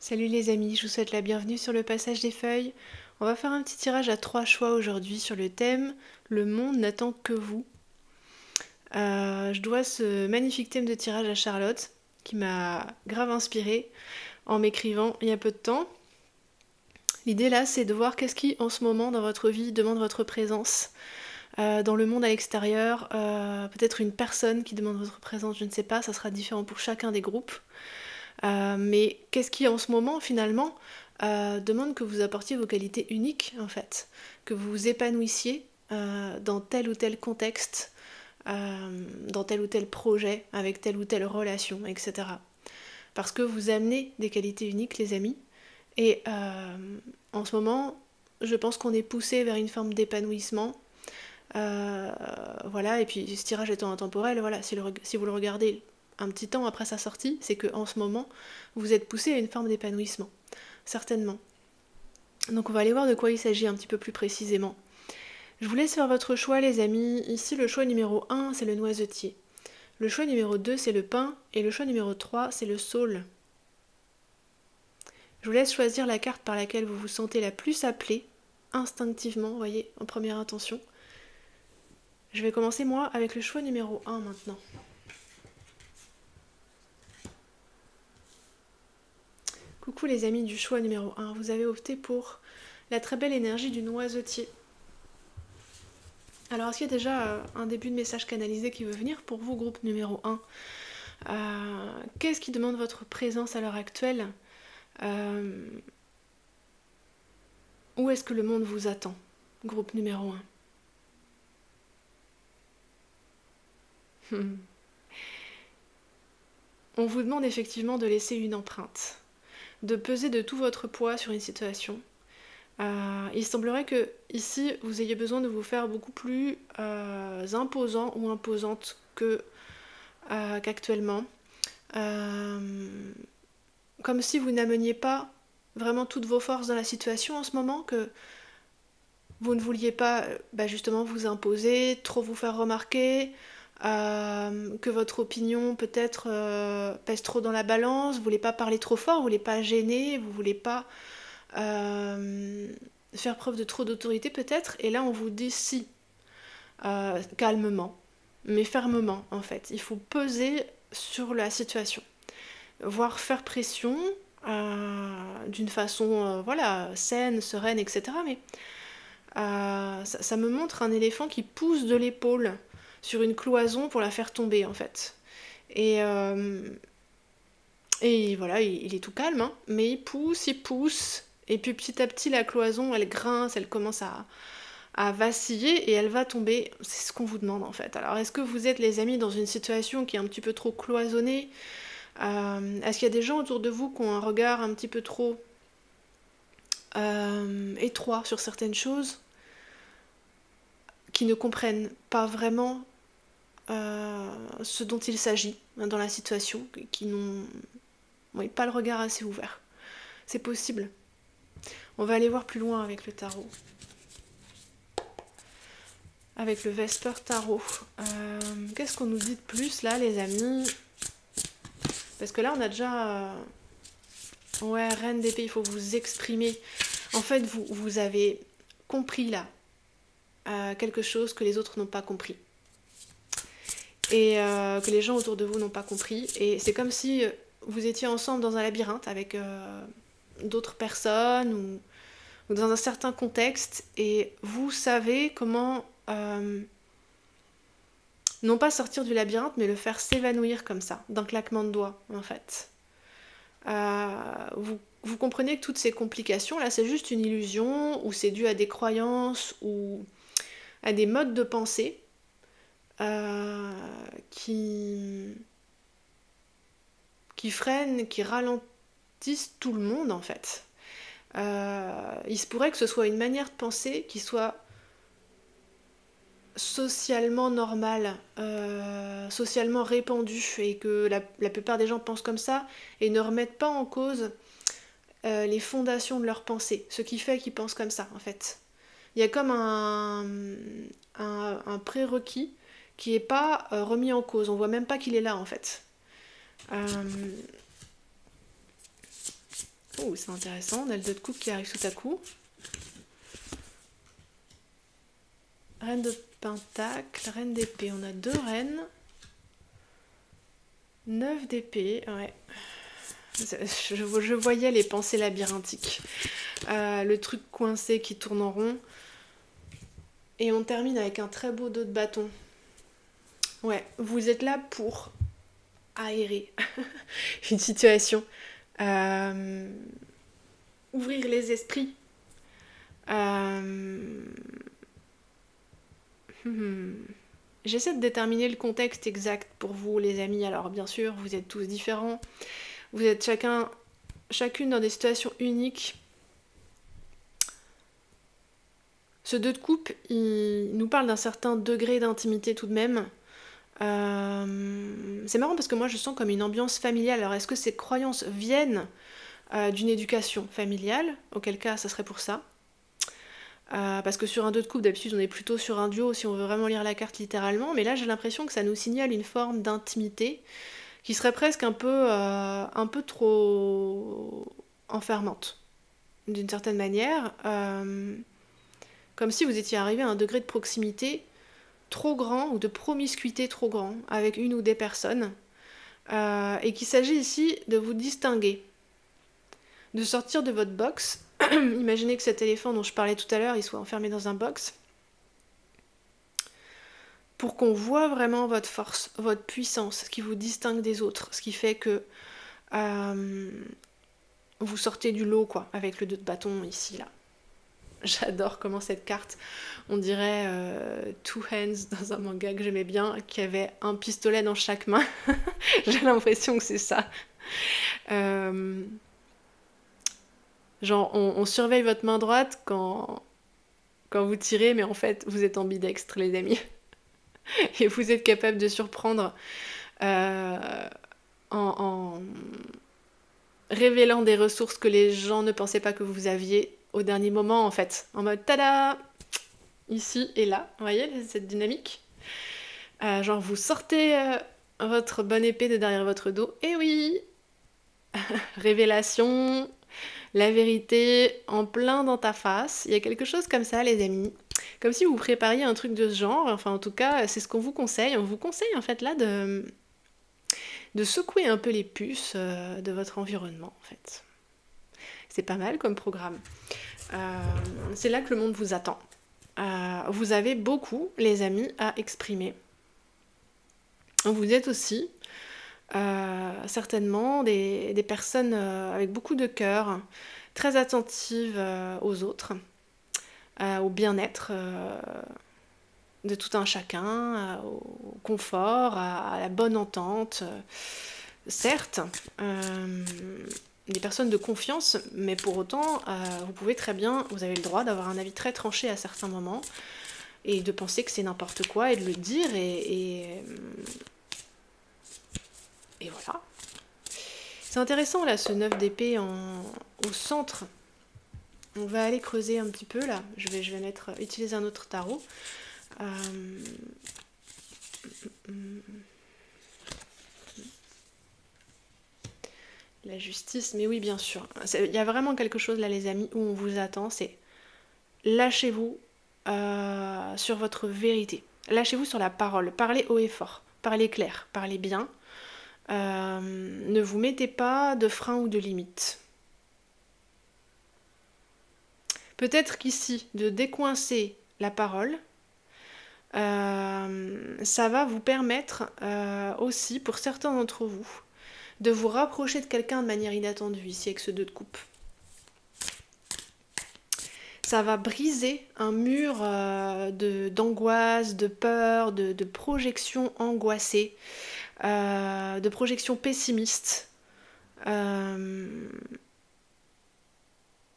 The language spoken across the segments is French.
Salut les amis, je vous souhaite la bienvenue sur le passage des feuilles. On va faire un petit tirage à 3 choix aujourd'hui sur le thème « Le monde n'attend que vous ». Je dois ce magnifique thème de tirage à Charlotte, qui m'a grave inspirée en m'écrivant il y a peu de temps. L'idée là, c'est de voir qu'est-ce qui, en ce moment, dans votre vie, demande votre présence. Dans le monde à l'extérieur, peut-être une personne qui demande votre présence, je ne sais pas, ça sera différent pour chacun des groupes. Mais qu'est-ce qui en ce moment finalement demande que vous apportiez vos qualités uniques en fait, que vous vous épanouissiez dans tel ou tel contexte, dans tel ou tel projet, avec telle ou telle relation, etc. Parce que vous amenez des qualités uniques les amis, et en ce moment je pense qu'on est poussé vers une forme d'épanouissement. Voilà, et puis ce tirage étant intemporel, voilà, si vous le regardez un petit temps après sa sortie, c'est qu'en ce moment, vous êtes poussé à une forme d'épanouissement, certainement. Donc on va aller voir de quoi il s'agit un petit peu plus précisément. Je vous laisse faire votre choix les amis. Ici le choix numéro 1 c'est le noisetier. Le choix numéro 2 c'est le pin, et le choix numéro 3 c'est le saule. Je vous laisse choisir la carte par laquelle vous vous sentez la plus appelée, instinctivement, vous voyez, en première intention. Je vais commencer moi avec le choix numéro 1 maintenant. Coucou les amis du choix numéro 1, vous avez opté pour la très belle énergie du noisetier. Alors est-ce qu'il y a déjà un début de message canalisé qui veut venir pour vous, groupe numéro 1 ? Qu'est-ce qui demande votre présence à l'heure actuelle ? Où est-ce que le monde vous attend, groupe numéro 1 ? On vous demande effectivement de laisser une empreinte, de peser de tout votre poids sur une situation. Il semblerait que ici vous ayez besoin de vous faire beaucoup plus imposant ou imposante qu'actuellement. Comme si vous n'ameniez pas vraiment toutes vos forces dans la situation en ce moment, que vous ne vouliez pas justement vous imposer, trop vous faire remarquer, que votre opinion peut-être pèse trop dans la balance, vous ne voulez pas parler trop fort, vous ne voulez pas gêner, vous ne voulez pas faire preuve de trop d'autorité peut-être, et là on vous dit si, calmement, mais fermement en fait. Il faut peser sur la situation, voire faire pression d'une façon voilà, saine, sereine, etc. Mais ça me montre un éléphant qui pousse de l'épaule sur une cloison pour la faire tomber en fait. Et voilà, il est tout calme, hein, mais il pousse, et puis petit à petit la cloison elle grince, elle commence à vaciller et elle va tomber. C'est ce qu'on vous demande en fait. Alors est-ce que vous êtes les amis dans une situation qui est un petit peu trop cloisonnée ? Est-ce qu'il y a des gens autour de vous qui ont un regard un petit peu trop étroit sur certaines choses, qui ne comprennent pas vraiment ce dont il s'agit dans la situation, qui n'ont pas le regard assez ouvert? C'est possible. On va aller voir plus loin avec le tarot. Avec le Vesper Tarot. Qu'est-ce qu'on nous dit de plus là les amis? Parce que là on a déjà... ouais, Reine d'épée, il faut vous exprimer. En fait, vous avez compris là quelque chose que les autres n'ont pas compris. Et que les gens autour de vous n'ont pas compris. Et c'est comme si vous étiez ensemble dans un labyrinthe avec d'autres personnes ou dans un certain contexte, et vous savez comment non pas sortir du labyrinthe, mais le faire s'évanouir comme ça, d'un claquement de doigts en fait. Vous comprenez que toutes ces complications là, c'est juste une illusion, ou c'est dû à des croyances ou à des modes de pensée qui freinent, qui ralentissent tout le monde en fait. Il se pourrait que ce soit une manière de penser qui soit socialement normale, socialement répandue, et que la plupart des gens pensent comme ça et ne remettent pas en cause les fondations de leur pensée, ce qui fait qu'ils pensent comme ça en fait. Il y a comme un prérequis qui n'est pas remis en cause, on voit même pas qu'il est là en fait. Oh, c'est intéressant. On a le 2 de coupe qui arrive tout à coup. Reine de pentacle, reine d'épée. On a 2 reines. 9 d'épée, ouais. Je voyais les pensées labyrinthiques. Le truc coincé qui tourne en rond. Et on termine avec un très beau 2 de bâton. Ouais, vous êtes là pour aérer une situation. Ouvrir les esprits. J'essaie de déterminer le contexte exact pour vous, les amis. Alors bien sûr, vous êtes tous différents. Vous êtes chacune dans des situations uniques. Ce 2 de coupe, il nous parle d'un certain degré d'intimité tout de même. C'est marrant parce que moi je sens comme une ambiance familiale. Alors est-ce que ces croyances viennent d'une éducation familiale? Auquel cas ça serait pour ça. Parce que sur un 2 de coupe, d'habitude on est plutôt sur un duo si on veut vraiment lire la carte littéralement. Mais là j'ai l'impression que ça nous signale une forme d'intimité qui serait presque un peu trop enfermante d'une certaine manière. Comme si vous étiez arrivé à un degré de proximité trop grand ou de promiscuité trop grand avec une ou des personnes et qu'il s'agit ici de vous distinguer, de sortir de votre box. Imaginez que cet éléphant dont je parlais tout à l'heure, il soit enfermé dans un box pour qu'on voit vraiment votre force, votre puissance, ce qui vous distingue des autres, ce qui fait que vous sortez du lot quoi, avec le 2 de bâton ici là. J'adore comment cette carte, on dirait Two Hands dans un manga que j'aimais bien, qui avait un pistolet dans chaque main. J'ai l'impression que c'est ça. Genre, on surveille votre main droite quand vous tirez, mais en fait, vous êtes ambidextre, les amis. Et vous êtes capable de surprendre en révélant des ressources que les gens ne pensaient pas que vous aviez au dernier moment, en fait. En mode, tada! Ici et là, vous voyez cette dynamique? Genre, vous sortez votre bonne épée de derrière votre dos, et oui! Révélation, la vérité en plein dans ta face. Il y a quelque chose comme ça, les amis. Comme si vous prépariez un truc de ce genre. Enfin, en tout cas, c'est ce qu'on vous conseille. On vous conseille, en fait, là, de secouer un peu les puces de votre environnement, en fait. C'est pas mal comme programme. C'est là que le monde vous attend. Vous avez beaucoup, les amis, à exprimer. Vous êtes aussi certainement des personnes avec beaucoup de cœur, très attentives aux autres, au bien-être de tout un chacun, au confort, à la bonne entente. Certes, des personnes de confiance, mais pour autant, vous pouvez très bien, vous avez le droit d'avoir un avis très tranché à certains moments, et de penser que c'est n'importe quoi, et de le dire, et voilà. C'est intéressant là, ce 9 d'épée au centre. On va aller creuser un petit peu là. Je vais utiliser un autre tarot. La justice, mais oui bien sûr. Il y a vraiment quelque chose là les amis où on vous attend, c'est lâchez-vous sur votre vérité. Lâchez-vous sur la parole. Parlez haut et fort. Parlez clair. Parlez bien. Ne vous mettez pas de frein ou de limite. Peut-être qu'ici, de décoincer la parole, ça va vous permettre aussi, pour certains d'entre vous, de vous rapprocher de quelqu'un de manière inattendue, ici avec ce 2 de coupe. Ça va briser un mur d'angoisse, de peur, de projection angoissée, de projection pessimiste.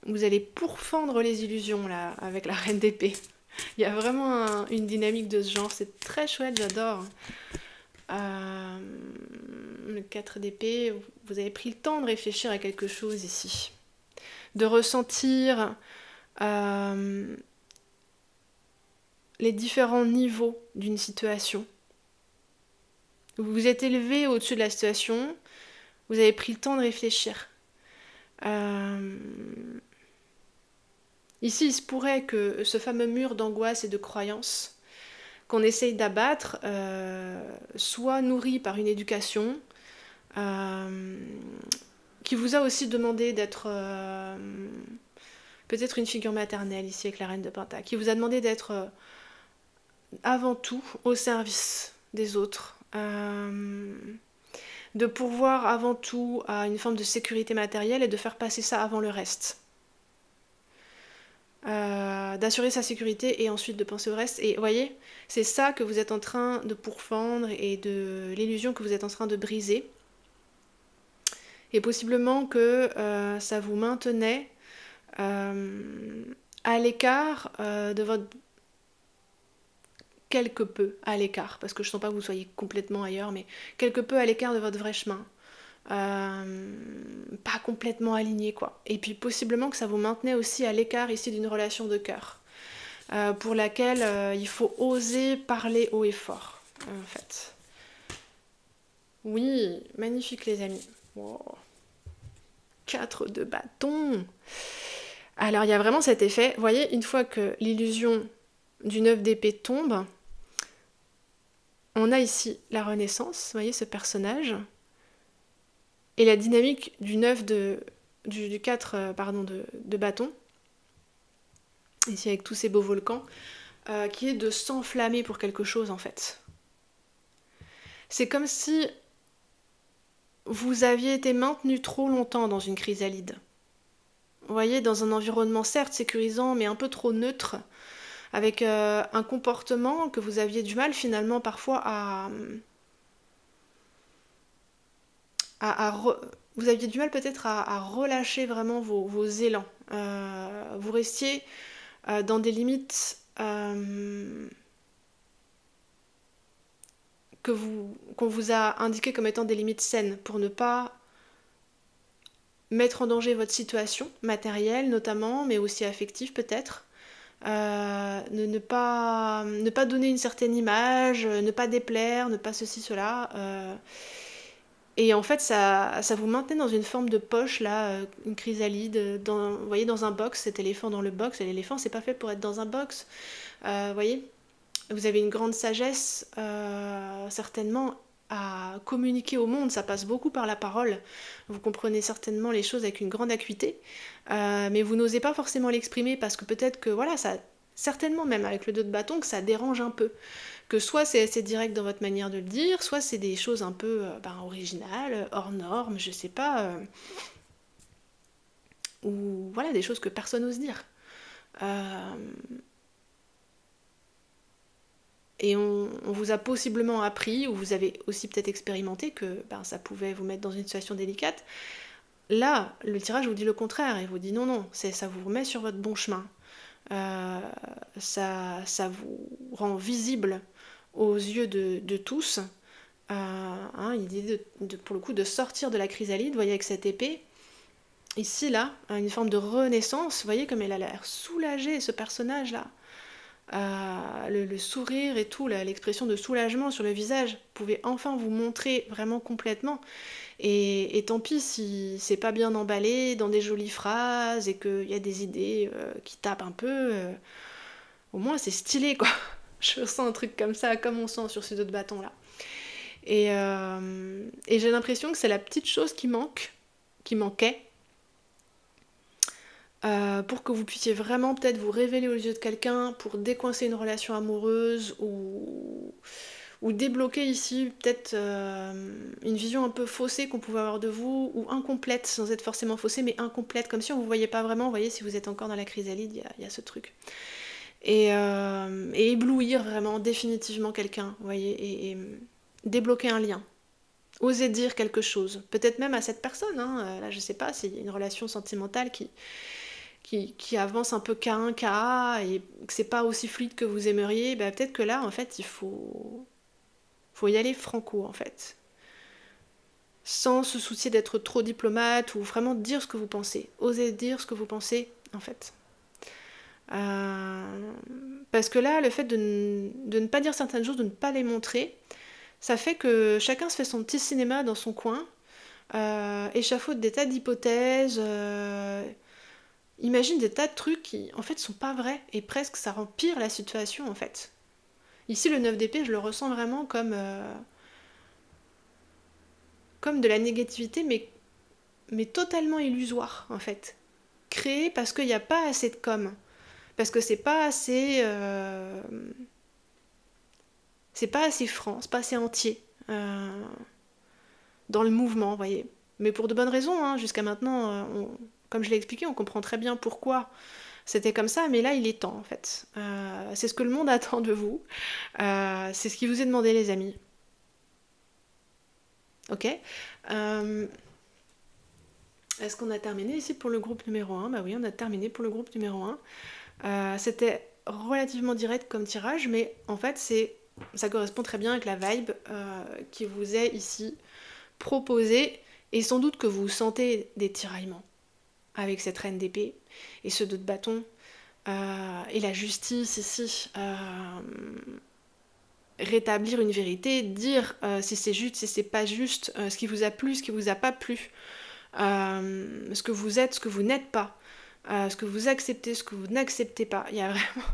Vous allez pourfendre les illusions là avec la reine d'épée. Il y a vraiment une dynamique de ce genre, c'est très chouette, j'adore. Le 4 d'épée, vous avez pris le temps de réfléchir à quelque chose ici. De ressentir les différents niveaux d'une situation. Vous vous êtes élevé au-dessus de la situation, vous avez pris le temps de réfléchir. Euh, Ici, il se pourrait que ce fameux mur d'angoisse et de croyance qu'on essaye d'abattre soit nourri par une éducation euh, qui vous a aussi demandé d'être peut-être une figure maternelle ici avec la reine de Pentacle, qui vous a demandé d'être avant tout au service des autres, de pourvoir avant tout à une forme de sécurité matérielle et de faire passer ça avant le reste. D'assurer sa sécurité et ensuite de penser au reste. Et vous voyez, c'est ça que vous êtes en train de pourfendre et de l'illusion que vous êtes en train de briser. Et possiblement que ça vous maintenait à l'écart de votre... quelque peu à l'écart, parce que je ne sens pas que vous soyez complètement ailleurs, mais quelque peu à l'écart de votre vrai chemin. Pas complètement aligné, quoi. Et puis possiblement que ça vous maintenait aussi à l'écart ici d'une relation de cœur, pour laquelle il faut oser parler haut et fort, en fait. Oui, magnifique les amis. Wow. 4 de bâton. Alors il y a vraiment cet effet, vous voyez, une fois que l'illusion du 9 d'épée tombe, on a ici la renaissance, vous voyez ce personnage, et la dynamique du 9 du 4 de bâton, ici avec tous ces beaux volcans, qui est de s'enflammer pour quelque chose en fait. C'est comme si vous aviez été maintenu trop longtemps dans une chrysalide. Vous voyez, dans un environnement certes sécurisant, mais un peu trop neutre, avec un comportement que vous aviez du mal finalement parfois vous aviez du mal peut-être à relâcher vraiment vos élans. Vous restiez dans des limites qu'on vous a indiquées comme étant des limites saines pour ne pas mettre en danger votre situation matérielle notamment, mais aussi affective peut-être. Ne pas donner une certaine image, ne pas déplaire, ne pas ceci, cela. Et en fait, ça vous maintenait dans une forme de poche, là, une chrysalide, vous voyez, dans un box, cet éléphant dans le box, et l'éléphant, c'est pas fait pour être dans un box. Vous voyez, vous avez une grande sagesse, certainement, à communiquer au monde, ça passe beaucoup par la parole. Vous comprenez certainement les choses avec une grande acuité, mais vous n'osez pas forcément l'exprimer parce que peut-être que, voilà, ça, certainement même avec le 2 de bâton, que ça dérange un peu. Que soit c'est assez direct dans votre manière de le dire, soit c'est des choses un peu originales, hors normes, je sais pas, ou voilà, des choses que personne n'ose dire. Et on vous a possiblement appris, ou vous avez aussi peut-être expérimenté que ça pouvait vous mettre dans une situation délicate. Là, le tirage vous dit le contraire, il vous dit non, non, ça vous remet sur votre bon chemin. Ça vous rend visible aux yeux de tous. Il dit pour le coup de sortir de la chrysalide, vous voyez avec cette épée. Ici, là, une forme de renaissance, vous voyez comme elle a l'air soulagée, ce personnage-là. Le sourire et tout, l'expression de soulagement sur le visage pouvait enfin vous montrer vraiment complètement. Et tant pis si c'est pas bien emballé dans des jolies phrases et qu'il y a des idées qui tapent un peu, au moins c'est stylé quoi. Je ressens un truc comme ça, comme on sent sur ces 2 bâtons là. Et j'ai l'impression que c'est la petite chose qui manquait, pour que vous puissiez vraiment peut-être vous révéler aux yeux de quelqu'un, pour décoincer une relation amoureuse ou débloquer ici peut-être une vision un peu faussée qu'on pouvait avoir de vous, ou incomplète, sans être forcément faussée, mais incomplète, comme si on ne vous voyait pas vraiment, vous voyez, si vous êtes encore dans la chrysalide, il y a ce truc. Et éblouir vraiment définitivement quelqu'un, vous voyez, et débloquer un lien. Oser dire quelque chose, peut-être même à cette personne, là je sais pas, s'il y a une relation sentimentale qui avance un peu K1, KA, et que c'est pas aussi fluide que vous aimeriez, peut-être que là, en fait, il faut y aller franco, en fait. Sans se soucier d'être trop diplomate, ou vraiment dire ce que vous pensez. Osez dire ce que vous pensez, en fait. Parce que là, le fait de ne pas dire certaines choses, de ne pas les montrer, ça fait que chacun se fait son petit cinéma dans son coin, échafaude des tas d'hypothèses, imagine des tas de trucs qui en fait sont pas vrais et presque ça rend pire la situation en fait. Ici le 9 d'épée je le ressens vraiment comme de la négativité mais totalement illusoire en fait. Créée parce qu'il n'y a pas assez de com. Parce que c'est pas assez franc, c'est pas assez entier dans le mouvement, vous voyez. Mais pour de bonnes raisons, hein. Jusqu'à maintenant, comme je l'ai expliqué, on comprend très bien pourquoi c'était comme ça, mais là il est temps en fait. C'est ce que le monde attend de vous. C'est ce qui vous est demandé les amis. Ok. Est-ce qu'on a terminé ici pour le groupe numéro 1? Bah oui, on a terminé pour le groupe numéro 1. C'était relativement direct comme tirage, mais en fait ça correspond très bien avec la vibe qui vous est ici proposée, et sans doute que vous sentez des tiraillements avec cette reine d'épée et ce 2 de bâton et la justice ici. Rétablir une vérité, dire si c'est juste, si c'est pas juste, ce qui vous a plu, ce qui vous a pas plu, ce que vous êtes, ce que vous n'êtes pas, ce que vous acceptez, ce que vous n'acceptez pas. Il y a vraiment...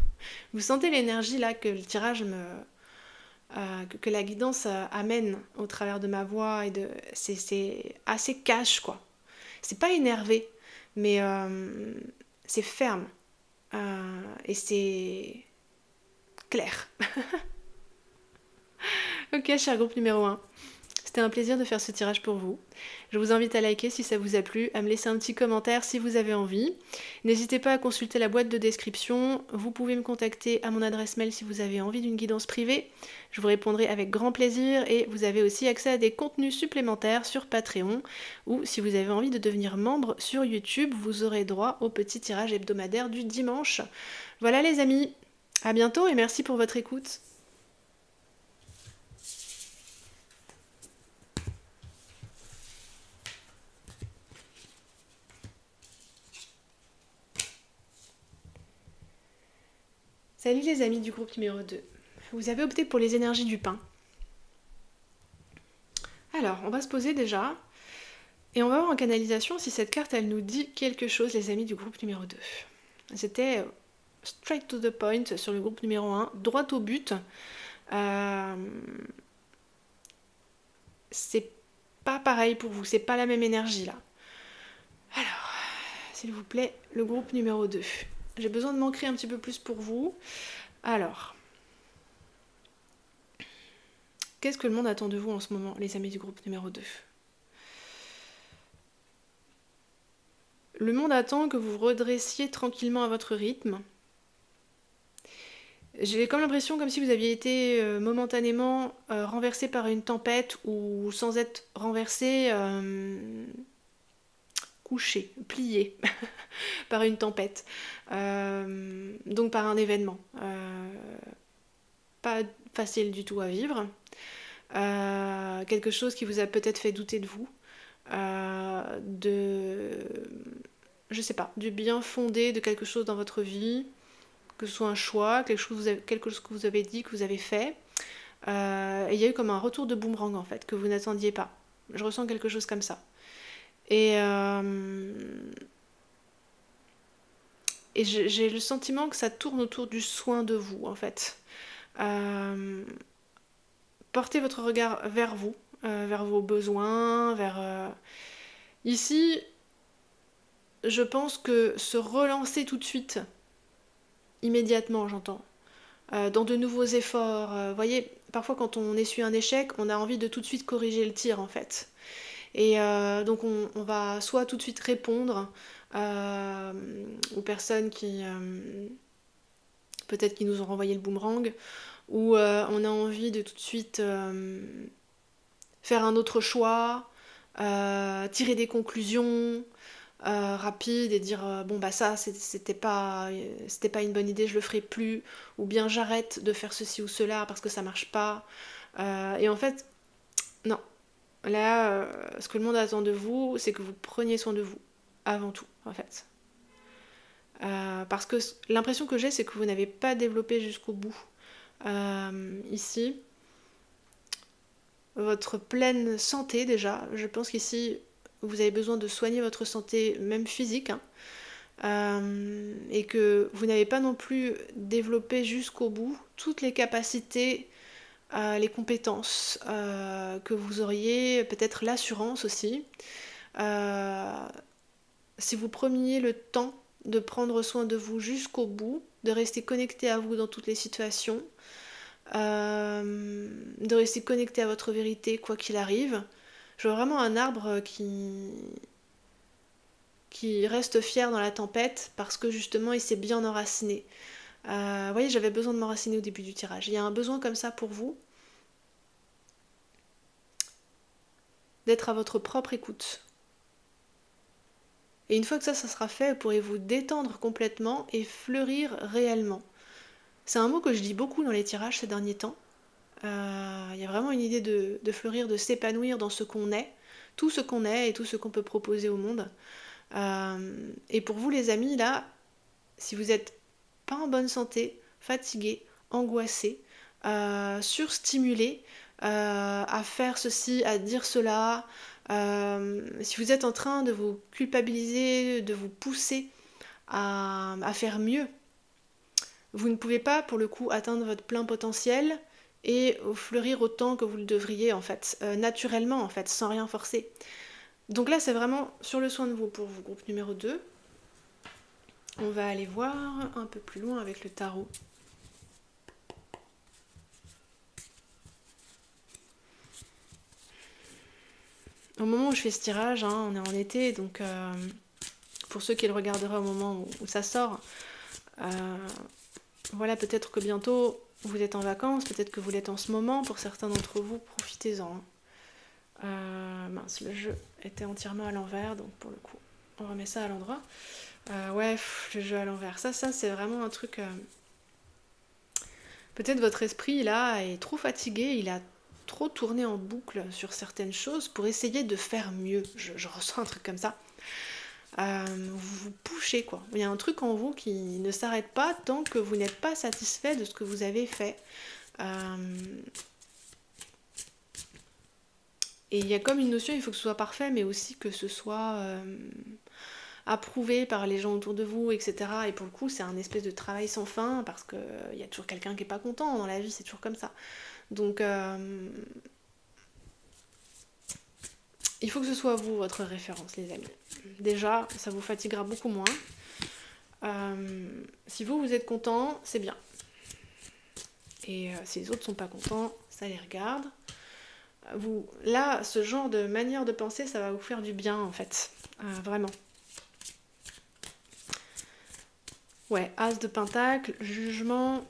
Vous sentez l'énergie là que le tirage que la guidance amène au travers de ma voix, et c'est assez cash quoi. C'est pas énervé, mais c'est ferme et c'est clair. Ok, cher groupe numéro 1. C'était un plaisir de faire ce tirage pour vous. Je vous invite à liker si ça vous a plu, à me laisser un petit commentaire si vous avez envie. N'hésitez pas à consulter la boîte de description. Vous pouvez me contacter à mon adresse mail si vous avez envie d'une guidance privée. Je vous répondrai avec grand plaisir, et vous avez aussi accès à des contenus supplémentaires sur Patreon, ou si vous avez envie de devenir membre sur YouTube, vous aurez droit au petit tirage hebdomadaire du dimanche. Voilà les amis, à bientôt et merci pour votre écoute. Salut les amis du groupe numéro 2. Vous avez opté pour les énergies du pain. Alors, on va se poser déjà, et on va voir en canalisation si cette carte, elle nous dit quelque chose, les amis du groupe numéro 2. C'était straight to the point sur le groupe numéro 1, droit au but. C'est pas pareil pour vous, c'est pas la même énergie là. Alors, s'il vous plaît, le groupe numéro 2. J'ai besoin de m'ancrer un petit peu plus pour vous. Alors, qu'est-ce que le monde attend de vous en ce moment, les amis du groupe numéro 2? Le monde attend que vous vous redressiez tranquillement à votre rythme. J'ai comme l'impression comme si vous aviez été momentanément renversé par une tempête, ou sans être renversé, couché, plié par une tempête. Donc par un événement. Pas facile du tout à vivre. Quelque chose qui vous a peut-être fait douter de vous. Je sais pas, du bien fondé de quelque chose dans votre vie, que ce soit un choix, quelque chose que vous avez dit, que vous avez fait. Et il y a eu comme un retour de boomerang en fait, que vous n'attendiez pas. Je ressens quelque chose comme ça. Et j'ai le sentiment que ça tourne autour du soin de vous en fait. Portez votre regard vers vous, vers vos besoins, vers... Ici, je pense que se relancer tout de suite, immédiatement j'entends, dans de nouveaux efforts. Vous voyez, parfois quand on essuie un échec, on a envie de tout de suite corriger le tir en fait. Et donc on va soit tout de suite répondre aux personnes qui peut-être qui nous ont renvoyé le boomerang, ou on a envie de tout de suite faire un autre choix, tirer des conclusions rapides et dire bon bah ça c'était pas une bonne idée, je le ferai plus, ou bien j'arrête de faire ceci ou cela parce que ça marche pas. Et en fait, non. Là, ce que le monde attend de vous, c'est que vous preniez soin de vous, avant tout, en fait. Parce que l'impression que j'ai, c'est que vous n'avez pas développé jusqu'au bout. Ici, votre pleine santé déjà. Je pense qu'ici, vous avez besoin de soigner votre santé, même physique, hein. Et que vous n'avez pas non plus développé jusqu'au bout toutes les capacités, les compétences que vous auriez, peut-être l'assurance aussi. Si vous preniez le temps de prendre soin de vous jusqu'au bout, de rester connecté à vous dans toutes les situations, de rester connecté à votre vérité quoi qu'il arrive. Je vois vraiment un arbre qui reste fier dans la tempête parce que justement il s'est bien enraciné. Vous voyez, j'avais besoin de m'enraciner au début du tirage. Il y a un besoin comme ça pour vous, d'être à votre propre écoute. Et une fois que ça sera fait, vous pourrez vous détendre complètement et fleurir réellement. C'est un mot que je dis beaucoup dans les tirages ces derniers temps. Il y a vraiment une idée de fleurir, de s'épanouir dans ce qu'on est, tout ce qu'on est et tout ce qu'on peut proposer au monde. Et pour vous les amis, là, si vous n'êtes pas en bonne santé, fatigué, angoissé, surstimulé, à faire ceci, à dire cela, si vous êtes en train de vous culpabiliser, de vous pousser à faire mieux, vous ne pouvez pas pour le coup atteindre votre plein potentiel et fleurir autant que vous le devriez en fait, naturellement en fait, sans rien forcer. Donc là c'est vraiment sur le soin de vous pour vous, groupe numéro 2. On va aller voir un peu plus loin avec le tarot. Au moment où je fais ce tirage, hein, on est en été, donc pour ceux qui le regarderaient au moment où ça sort, voilà, peut-être que bientôt vous êtes en vacances, peut-être que vous l'êtes en ce moment, pour certains d'entre vous, profitez-en. Mince, le jeu était entièrement à l'envers, donc pour le coup, on remet ça à l'endroit. Ouais, le jeu à l'envers, ça c'est vraiment un truc... Peut-être votre esprit, là, est trop fatigué, il a trop tourné en boucle sur certaines choses pour essayer de faire mieux. Je ressens un truc comme ça. Vous vous poussez, quoi. Il y a un truc en vous qui ne s'arrête pas tant que vous n'êtes pas satisfait de ce que vous avez fait. Et il y a comme une notion, il faut que ce soit parfait, mais aussi que ce soit approuvé par les gens autour de vous, etc. Et pour le coup, c'est un espèce de travail sans fin, parce qu'il y a toujours quelqu'un qui n'est pas content dans la vie, c'est toujours comme ça. Donc, il faut que ce soit vous, votre référence, les amis. Déjà, ça vous fatiguera beaucoup moins. Si vous êtes content, c'est bien. Et si les autres sont pas contents, ça les regarde. Là, ce genre de manière de penser, ça va vous faire du bien, en fait. Vraiment. Ouais, As de Pentacle, Jugement,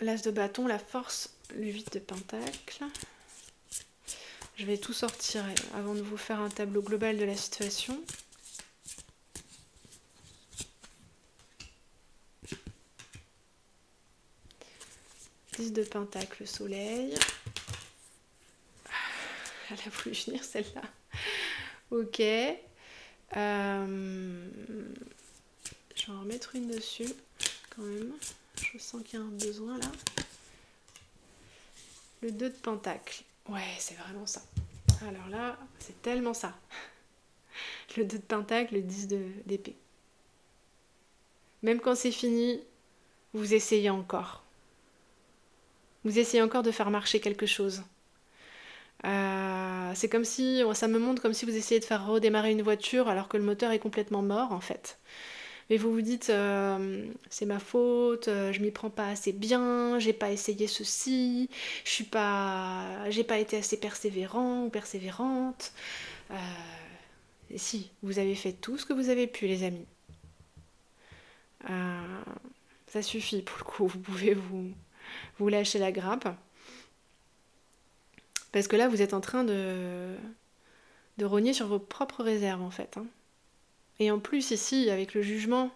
l'As de Bâton, la Force, le 8 de Pentacle. Je vais tout sortir avant de vous faire un tableau global de la situation. Dix de Pentacle, le Soleil. Elle a voulu venir celle-là. Ok. Je vais en remettre une dessus quand même. Je sens qu'il y a un besoin là. Le 2 de Pentacle. Ouais, c'est vraiment ça. Alors là, c'est tellement ça. Le 2 de Pentacle, le 10 d'épée. Même quand c'est fini, vous essayez encore. Vous essayez encore de faire marcher quelque chose. C'est comme si, ça me montre comme si vous essayez de faire redémarrer une voiture alors que le moteur est complètement mort en fait. Mais vous vous dites, c'est ma faute, je m'y prends pas assez bien, j'ai pas essayé ceci, j'ai pas été assez persévérant ou persévérante. Et si, vous avez fait tout ce que vous avez pu, les amis. Ça suffit pour le coup, vous pouvez vous lâcher la grappe. Parce que là, vous êtes en train de rogner sur vos propres réserves, en fait. Hein. Et en plus, ici, avec le jugement,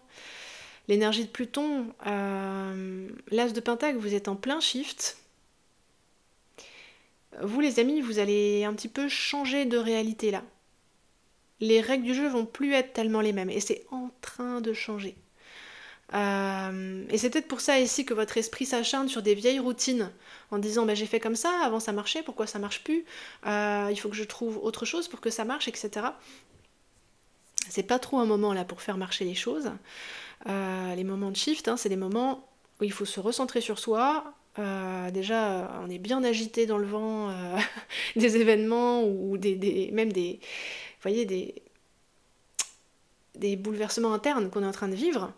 l'énergie de Pluton, l'As de Pentacle, vous êtes en plein shift. Vous, les amis, vous allez un petit peu changer de réalité, là. Les règles du jeu vont plus être tellement les mêmes. Et c'est en train de changer. Et c'est peut-être pour ça ici que votre esprit s'acharne sur des vieilles routines, en disant bah, j'ai fait comme ça, avant ça marchait, pourquoi ça marche plus, il faut que je trouve autre chose pour que ça marche, etc. C'est pas trop un moment là pour faire marcher les choses. Les moments de shift, hein, c'est des moments où il faut se recentrer sur soi. Déjà, on est bien agité dans le vent des événements ou même des, vous voyez, des bouleversements internes qu'on est en train de vivre.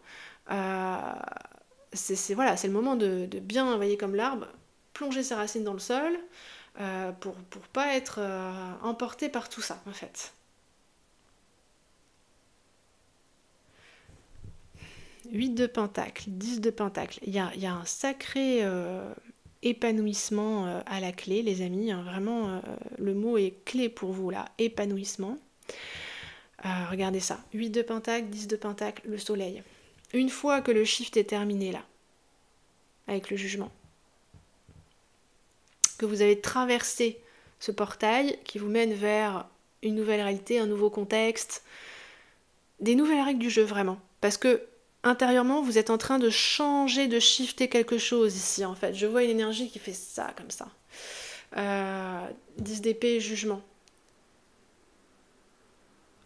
Voilà, c'est le moment de bien, vous voyez, comme l'arbre, plonger ses racines dans le sol pour pas être emporté par tout ça, en fait. 8 de pentacle, 10 de pentacle. Il y a un sacré épanouissement à la clé, les amis. Hein, vraiment, le mot est clé pour vous, là. Épanouissement. Regardez ça. 8 de pentacle, 10 de pentacle, le soleil. Une fois que le shift est terminé, là, avec le jugement, que vous avez traversé ce portail qui vous mène vers une nouvelle réalité, un nouveau contexte, des nouvelles règles du jeu, vraiment. Parce que intérieurement, vous êtes en train de changer, de shifter quelque chose ici, en fait. Je vois une énergie qui fait ça, comme ça. 10 d'épée, jugement.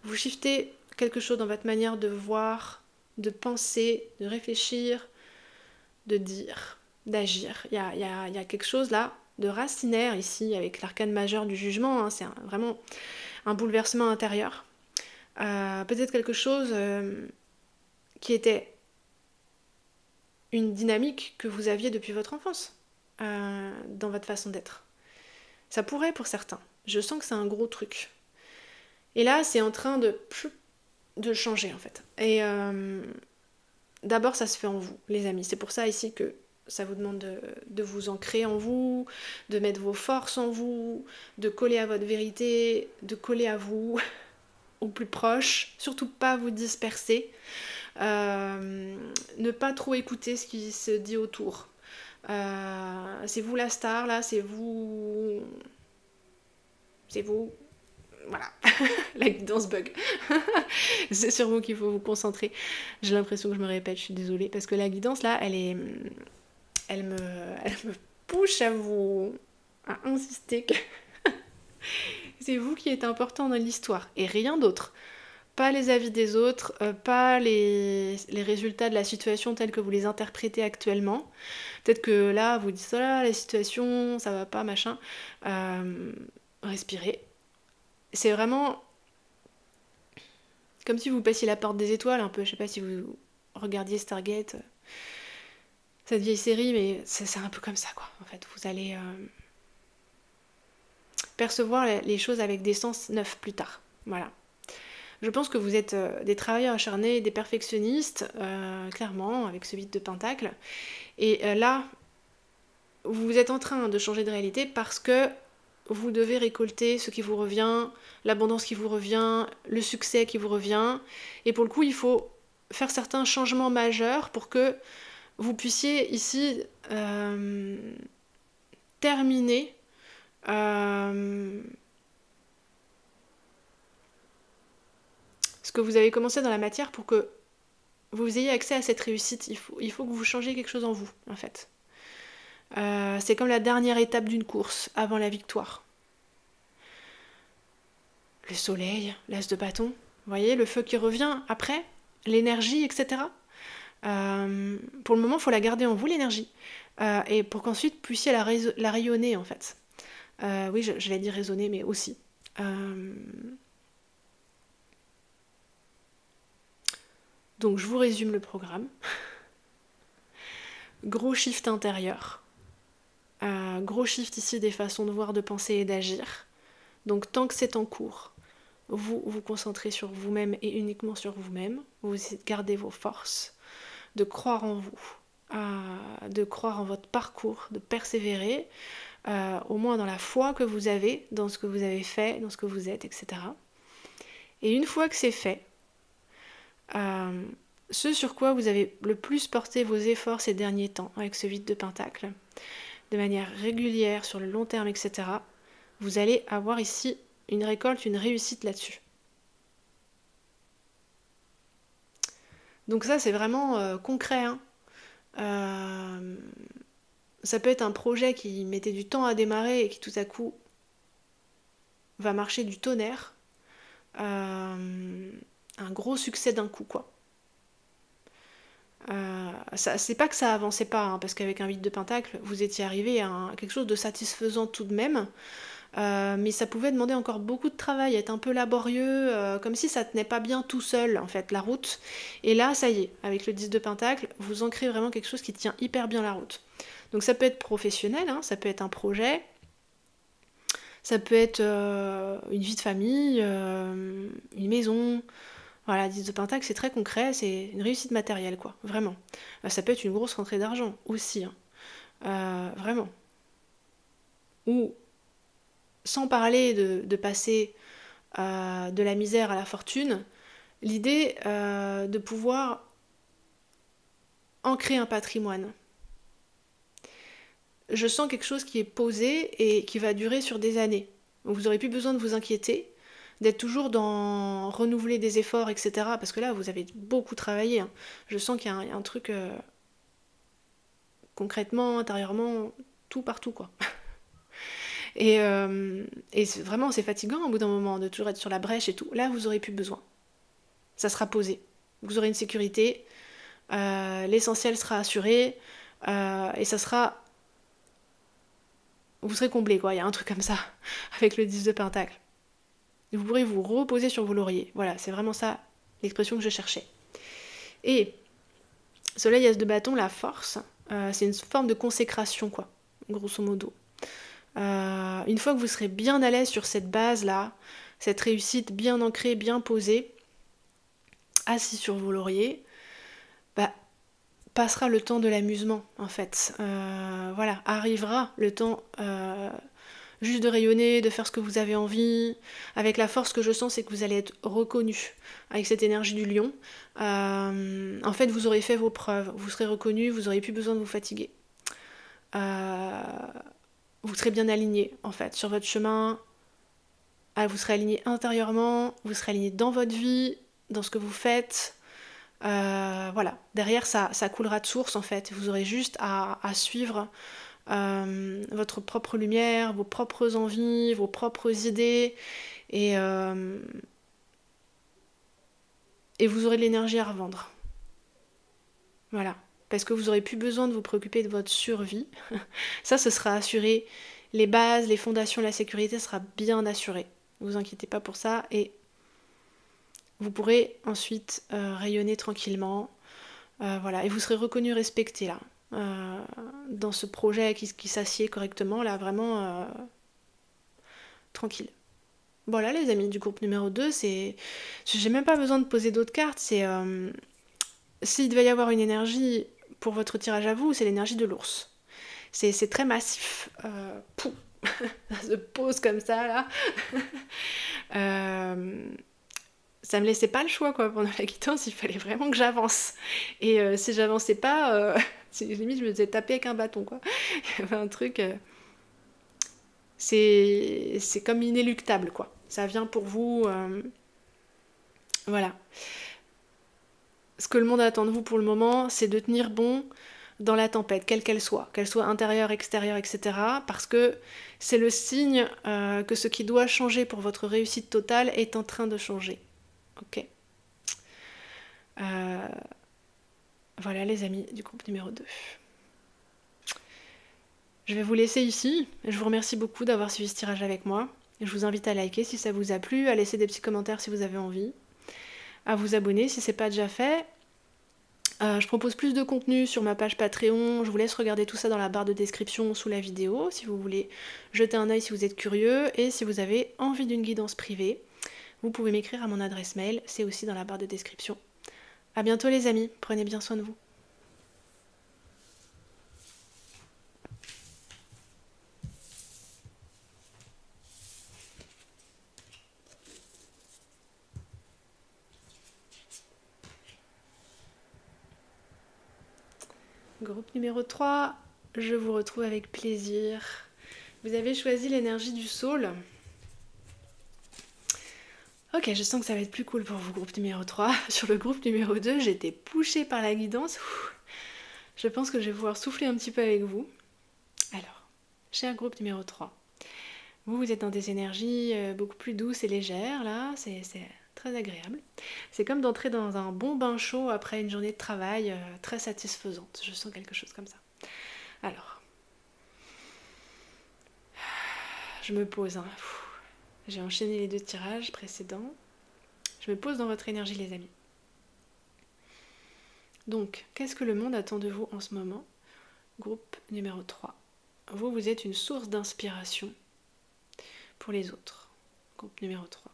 Vous shiftez quelque chose dans votre manière de voir, de penser, de réfléchir, de dire, d'agir. Il y a quelque chose là de racinaire ici, avec l'arcane majeur du jugement. Hein. C'est vraiment un bouleversement intérieur. Peut-être quelque chose qui était une dynamique que vous aviez depuis votre enfance dans votre façon d'être. Ça pourrait pour certains. Je sens que c'est un gros truc. Et là, c'est en train de changer en fait. Et d'abord, ça se fait en vous, les amis. C'est pour ça ici que ça vous demande de vous ancrer en vous, de mettre vos forces en vous, de coller à votre vérité, de coller à vous, au plus proche. Surtout pas vous disperser. Ne pas trop écouter ce qui se dit autour. C'est vous la star là, c'est vous. Voilà, la guidance bug. C'est sur vous qu'il faut vous concentrer. J'ai l'impression que je me répète, je suis désolée, parce que la guidance là, elle me pousse à insister que c'est vous qui êtes important dans l'histoire et rien d'autre. Pas les avis des autres, pas les résultats de la situation tels que vous les interprétez actuellement. Peut-être que là, vous dites, oh là, la situation, ça va pas, machin. Respirez. C'est vraiment comme si vous passiez la porte des étoiles, un peu. Je sais pas si vous regardiez Stargate, cette vieille série, mais c'est un peu comme ça, quoi. En fait, vous allez percevoir les choses avec des sens neufs plus tard. Voilà. Je pense que vous êtes des travailleurs acharnés, des perfectionnistes, clairement, avec ce 8 de pentacle. Et là, vous êtes en train de changer de réalité parce que vous devez récolter ce qui vous revient, l'abondance qui vous revient, le succès qui vous revient. Et pour le coup, il faut faire certains changements majeurs pour que vous puissiez ici terminer ce que vous avez commencé dans la matière pour que vous ayez accès à cette réussite. Il faut que vous changiez quelque chose en vous, en fait. C'est comme la dernière étape d'une course, avant la victoire. Le soleil, l'as de bâton, vous voyez, le feu qui revient après, l'énergie, etc. Pour le moment, il faut la garder en vous, l'énergie. Et pour qu'ensuite, vous puissiez la rayonner, en fait. Oui, je l'ai dit résonner, mais aussi. Donc, je vous résume le programme. Gros shift intérieur. Gros shift ici des façons de voir, de penser et d'agir. Donc, tant que c'est en cours, vous vous concentrez sur vous-même et uniquement sur vous-même. Vous essayez de garder vos forces, de croire en vous, de croire en votre parcours, de persévérer, au moins dans la foi que vous avez, dans ce que vous avez fait, dans ce que vous êtes, etc. Et une fois que c'est fait, ce sur quoi vous avez le plus porté vos efforts ces derniers temps, avec ce 8 de pentacle, de manière régulière, sur le long terme, etc., vous allez avoir ici une récolte, une réussite là-dessus. Donc ça, c'est vraiment concret, hein. Ça peut être un projet qui mettait du temps à démarrer et qui tout à coup va marcher du tonnerre. Un gros succès d'un coup, quoi. C'est pas que ça avançait pas, hein, parce qu'avec un 8 de pentacle, vous étiez arrivé à quelque chose de satisfaisant tout de même, mais ça pouvait demander encore beaucoup de travail, être un peu laborieux, comme si ça tenait pas bien tout seul, en fait, la route. Et là, ça y est, avec le 10 de pentacle, vous ancrez vraiment quelque chose qui tient hyper bien la route. Donc ça peut être professionnel, hein, ça peut être un projet, ça peut être une vie de famille, une maison. Voilà, 10 de pentacle, c'est très concret, c'est une réussite matérielle, quoi, vraiment. Ça peut être une grosse rentrée d'argent aussi, hein. Vraiment. Ou, sans parler de passer de la misère à la fortune, l'idée de pouvoir ancrer un patrimoine. Je sens quelque chose qui est posé et qui va durer sur des années. Donc vous n'aurez plus besoin de vous inquiéter, d'être toujours dans renouveler des efforts, etc. Parce que là, vous avez beaucoup travaillé, hein. Je sens qu'il y a un truc concrètement, intérieurement, tout partout, quoi. Et vraiment, c'est fatigant au bout d'un moment de toujours être sur la brèche et tout. Là, vous aurez plus besoin. Ça sera posé. Vous aurez une sécurité, l'essentiel sera assuré, et ça sera... Vous serez comblé, quoi. Il y a un truc comme ça, avec le 10 de pentacle. Vous pourrez vous reposer sur vos lauriers. Voilà, c'est vraiment ça l'expression que je cherchais. Et Soleil As de bâton, la force, c'est une forme de consécration, quoi, grosso modo. Une fois que vous serez bien à l'aise sur cette base-là, cette réussite bien ancrée, bien posée, assis sur vos lauriers, bah, passera le temps de l'amusement, en fait. Voilà, arrivera le temps juste de rayonner, de faire ce que vous avez envie. Avec la force que je sens, c'est que vous allez être reconnu avec cette énergie du lion. En fait, vous aurez fait vos preuves, vous serez reconnu, vous n'aurez plus besoin de vous fatiguer. Vous serez bien aligné, en fait, sur votre chemin. Vous serez aligné intérieurement, vous serez aligné dans votre vie, dans ce que vous faites. Voilà, derrière ça coulera de source, en fait. Vous aurez juste à suivre votre propre lumière, vos propres envies, vos propres idées, et vous aurez de l'énergie à revendre. Voilà, parce que vous n'aurez plus besoin de vous préoccuper de votre survie. Ça, ce sera assuré. Les bases, les fondations, la sécurité sera bien assurée. Ne vous inquiétez pas pour ça, et vous pourrez ensuite rayonner tranquillement. Voilà, et vous serez reconnu, respecté là. Dans ce projet qui s'assied correctement, là, vraiment tranquille. Voilà, les amis du groupe numéro 2, j'ai même pas besoin de poser d'autres cartes, s'il devait y avoir une énergie pour votre tirage à vous, c'est l'énergie de l'ours. C'est très massif. Pouf. Ça se pose comme ça, là. Ça me laissait pas le choix, quoi, pendant la quittance, il fallait vraiment que j'avance. Et si j'avançais pas, limite je me faisais taper avec un bâton, quoi. Il y avait un truc... c'est comme inéluctable, quoi. Ça vient pour vous... voilà. Ce que le monde attend de vous pour le moment, c'est de tenir bon dans la tempête, quelle qu'elle soit intérieure, extérieure, etc. Parce que c'est le signe que ce qui doit changer pour votre réussite totale est en train de changer. Ok. Voilà les amis du groupe numéro 2. Je vais vous laisser ici. Je vous remercie beaucoup d'avoir suivi ce tirage avec moi. Je vous invite à liker si ça vous a plu, à laisser des petits commentaires si vous avez envie, à vous abonner si ce n'est pas déjà fait. Je propose plus de contenu sur ma page Patreon, je vous laisse regarder tout ça dans la barre de description sous la vidéo si vous voulez jeter un œil si vous êtes curieux, et si vous avez envie d'une guidance privée, vous pouvez m'écrire à mon adresse mail, c'est aussi dans la barre de description. A bientôt les amis, prenez bien soin de vous. Groupe numéro 3, je vous retrouve avec plaisir. Vous avez choisi l'énergie du saule. Ok, je sens que ça va être plus cool pour vous, groupe numéro 3. Sur le groupe numéro 2, j'étais pushée par la guidance. Je pense que je vais pouvoir souffler un petit peu avec vous. Alors, cher groupe numéro 3, vous êtes dans des énergies beaucoup plus douces et légères, là, c'est très agréable. C'est comme d'entrer dans un bon bain chaud après une journée de travail très satisfaisante. Je sens quelque chose comme ça. Alors, je me pose. Hein. J'ai enchaîné les 2 tirages précédents. Je me pose dans votre énergie, les amis. Donc, qu'est-ce que le monde attend de vous en ce moment? Groupe numéro 3. Vous êtes une source d'inspiration pour les autres. Groupe numéro 3.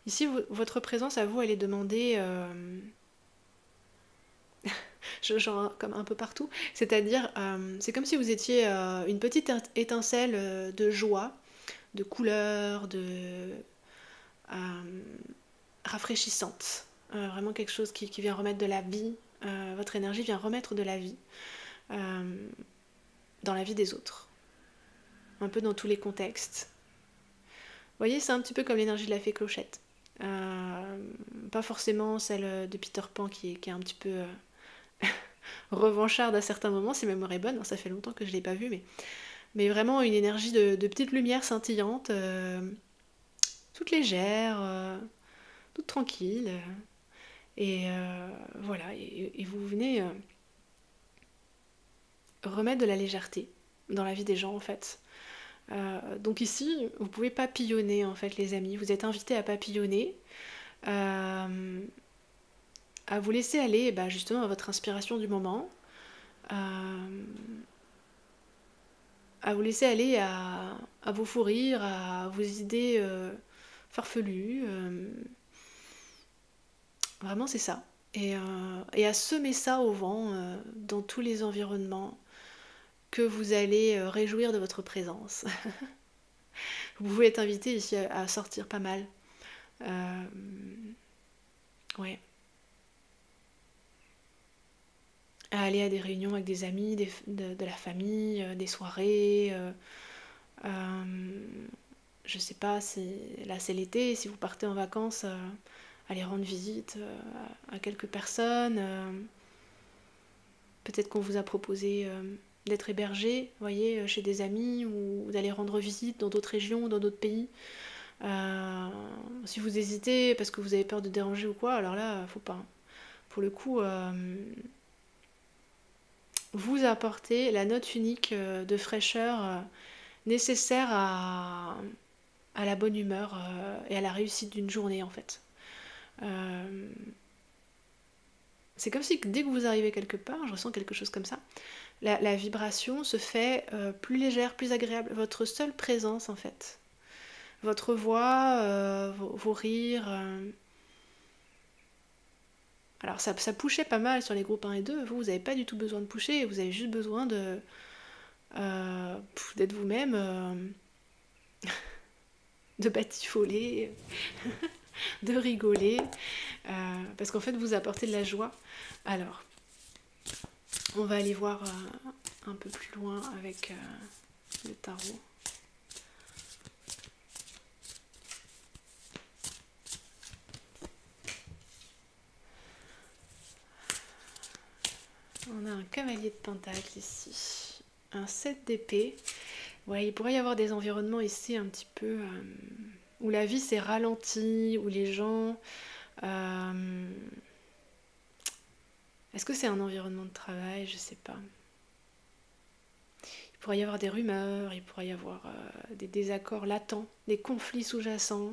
Ici, votre présence à vous, elle est demandée genre comme un peu partout. C'est-à-dire, c'est comme si vous étiez une petite étincelle de joie, de couleur, de rafraîchissante. Vraiment quelque chose qui vient remettre de la vie. Votre énergie vient remettre de la vie dans la vie des autres. Un peu dans tous les contextes. Vous voyez, c'est un petit peu comme l'énergie de la fée Clochette. Pas forcément celle de Peter Pan qui est un petit peu revancharde à certains moments, si ma mémoire est bonne, ça fait longtemps que je ne l'ai pas vue, mais vraiment une énergie de petite lumière scintillante, toute légère, toute tranquille, et voilà, et vous venez remettre de la légèreté dans la vie des gens en fait. Donc ici, vous pouvez papillonner en fait les amis, vous êtes invités à papillonner, à vous laisser aller justement à votre inspiration du moment, à vous laisser aller à vos fous rires, à vos idées farfelues. Vraiment c'est ça. Et à semer ça au vent dans tous les environnements que vous allez réjouir de votre présence. Vous pouvez être invité ici à sortir pas mal. Ouais. À aller à des réunions avec des amis, de la famille, des soirées. Je sais pas, là c'est l'été, si vous partez en vacances, aller rendre visite à quelques personnes. Peut-être qu'on vous a proposé d'être hébergé, vous voyez, chez des amis ou d'aller rendre visite dans d'autres régions, dans d'autres pays. Si vous hésitez parce que vous avez peur de déranger ou quoi, alors là, faut pas. Pour le coup, vous apportez la note unique de fraîcheur nécessaire à la bonne humeur et à la réussite d'une journée en fait. C'est comme si dès que vous arrivez quelque part, je ressens quelque chose comme ça, la vibration se fait plus légère, plus agréable. Votre seule présence en fait. Votre voix, vos rires. Alors ça pushait pas mal sur les groupes 1 et 2. Vous n'avez pas du tout besoin de pusher, vous avez juste besoin d'être vous-même, de batifoler, de rigoler, parce qu'en fait vous apportez de la joie. Alors, on va aller voir un peu plus loin avec le tarot. On a un cavalier de pentacle ici, un 7 d'épée. Ouais, il pourrait y avoir des environnements ici un petit peu où la vie s'est ralentie, où les gens... Est-ce que c'est un environnement de travail? Je sais pas. Il pourrait y avoir des rumeurs, il pourrait y avoir des désaccords latents, des conflits sous-jacents,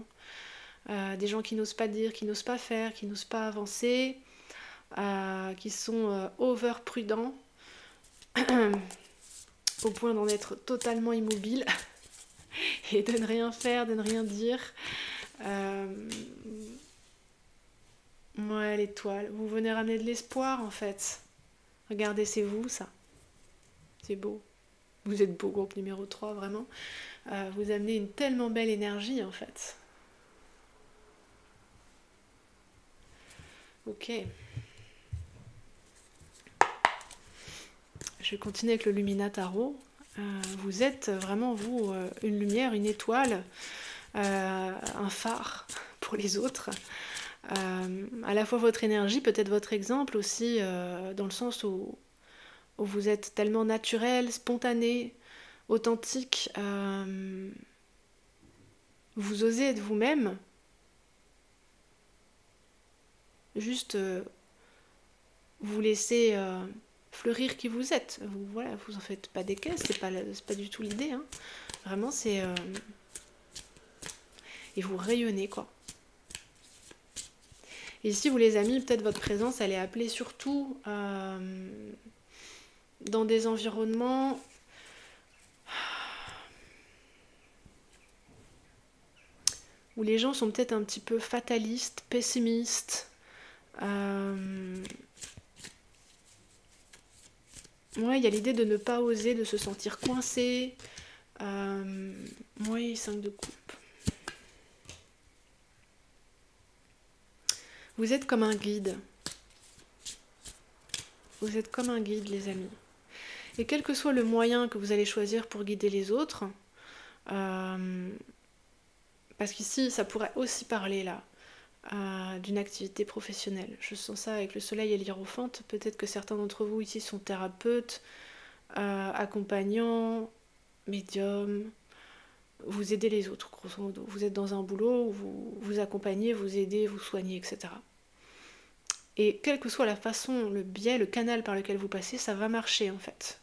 des gens qui n'osent pas dire, qui n'osent pas faire, qui n'osent pas avancer, qui sont over prudents, au point d'en être totalement immobiles et de ne rien faire, de ne rien dire. Ouais, l'étoile. Vous venez ramener de l'espoir en fait. Regardez, c'est vous ça. C'est beau. Vous êtes beau, groupe numéro 3, vraiment. Vous amenez une tellement belle énergie en fait. Ok. Je vais continuer avec le Lumina Tarot. Vous êtes vraiment, vous, une lumière, une étoile, un phare pour les autres. À la fois votre énergie, peut-être votre exemple aussi, dans le sens où vous êtes tellement naturel, spontané, authentique. Vous osez être vous-même. Juste vous laissez fleurir qui vous êtes. Voilà, vous en faites pas des caisses, c'est pas du tout l'idée. Hein. Vraiment, c'est... et vous rayonnez, quoi. Et ici, vous les amis, peut-être votre présence, elle est appelée surtout dans des environnements où les gens sont peut-être un petit peu fatalistes, pessimistes. Ouais, il y a l'idée de ne pas oser, de se sentir coincé. Oui, 5 de coupe. Vous êtes comme un guide. Vous êtes comme un guide, les amis. Et quel que soit le moyen que vous allez choisir pour guider les autres, parce qu'ici, ça pourrait aussi parler là d'une activité professionnelle. Je sens ça avec le soleil et l'hiérophante. Peut-être que certains d'entre vous ici sont thérapeutes, accompagnants, médiums. Vous aidez les autres, grosso modo. Vous êtes dans un boulot où vous accompagnez, vous aidez, vous soignez, etc. Et quelle que soit la façon, le biais, le canal par lequel vous passez, ça va marcher en fait.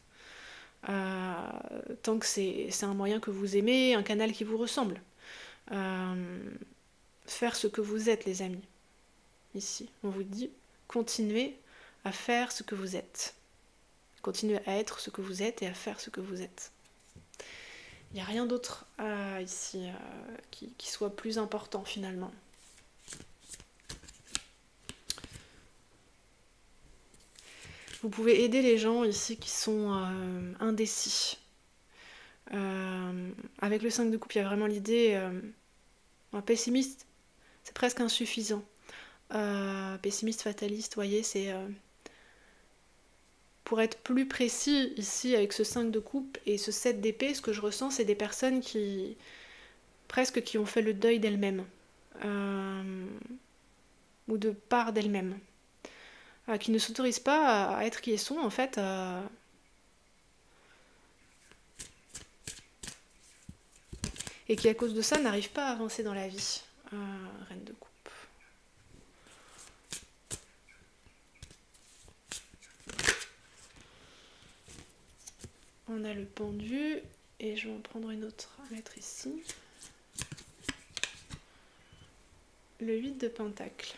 Tant que c'est un moyen que vous aimez, un canal qui vous ressemble. Faire ce que vous êtes, les amis. Ici, on vous dit, continuez à faire ce que vous êtes. Continuez à être ce que vous êtes et à faire ce que vous êtes. Il n'y a rien d'autre ici qui soit plus important finalement. Vous pouvez aider les gens ici qui sont indécis. Avec le 5 de coupe, il y a vraiment l'idée un pessimiste, c'est presque insuffisant. Pessimiste, fataliste, vous voyez, c'est... Pour être plus précis, ici, avec ce 5 de coupe et ce 7 d'épée, ce que je ressens, c'est des personnes qui ont fait le deuil d'elles-mêmes. Ou de part d'elles-mêmes. Qui ne s'autorisent pas à être qui elles sont, en fait. Et qui, à cause de ça, n'arrivent pas à avancer dans la vie. Reine de coupe. On a le pendu, et je vais en prendre une autre à mettre ici. Le 8 de pentacle.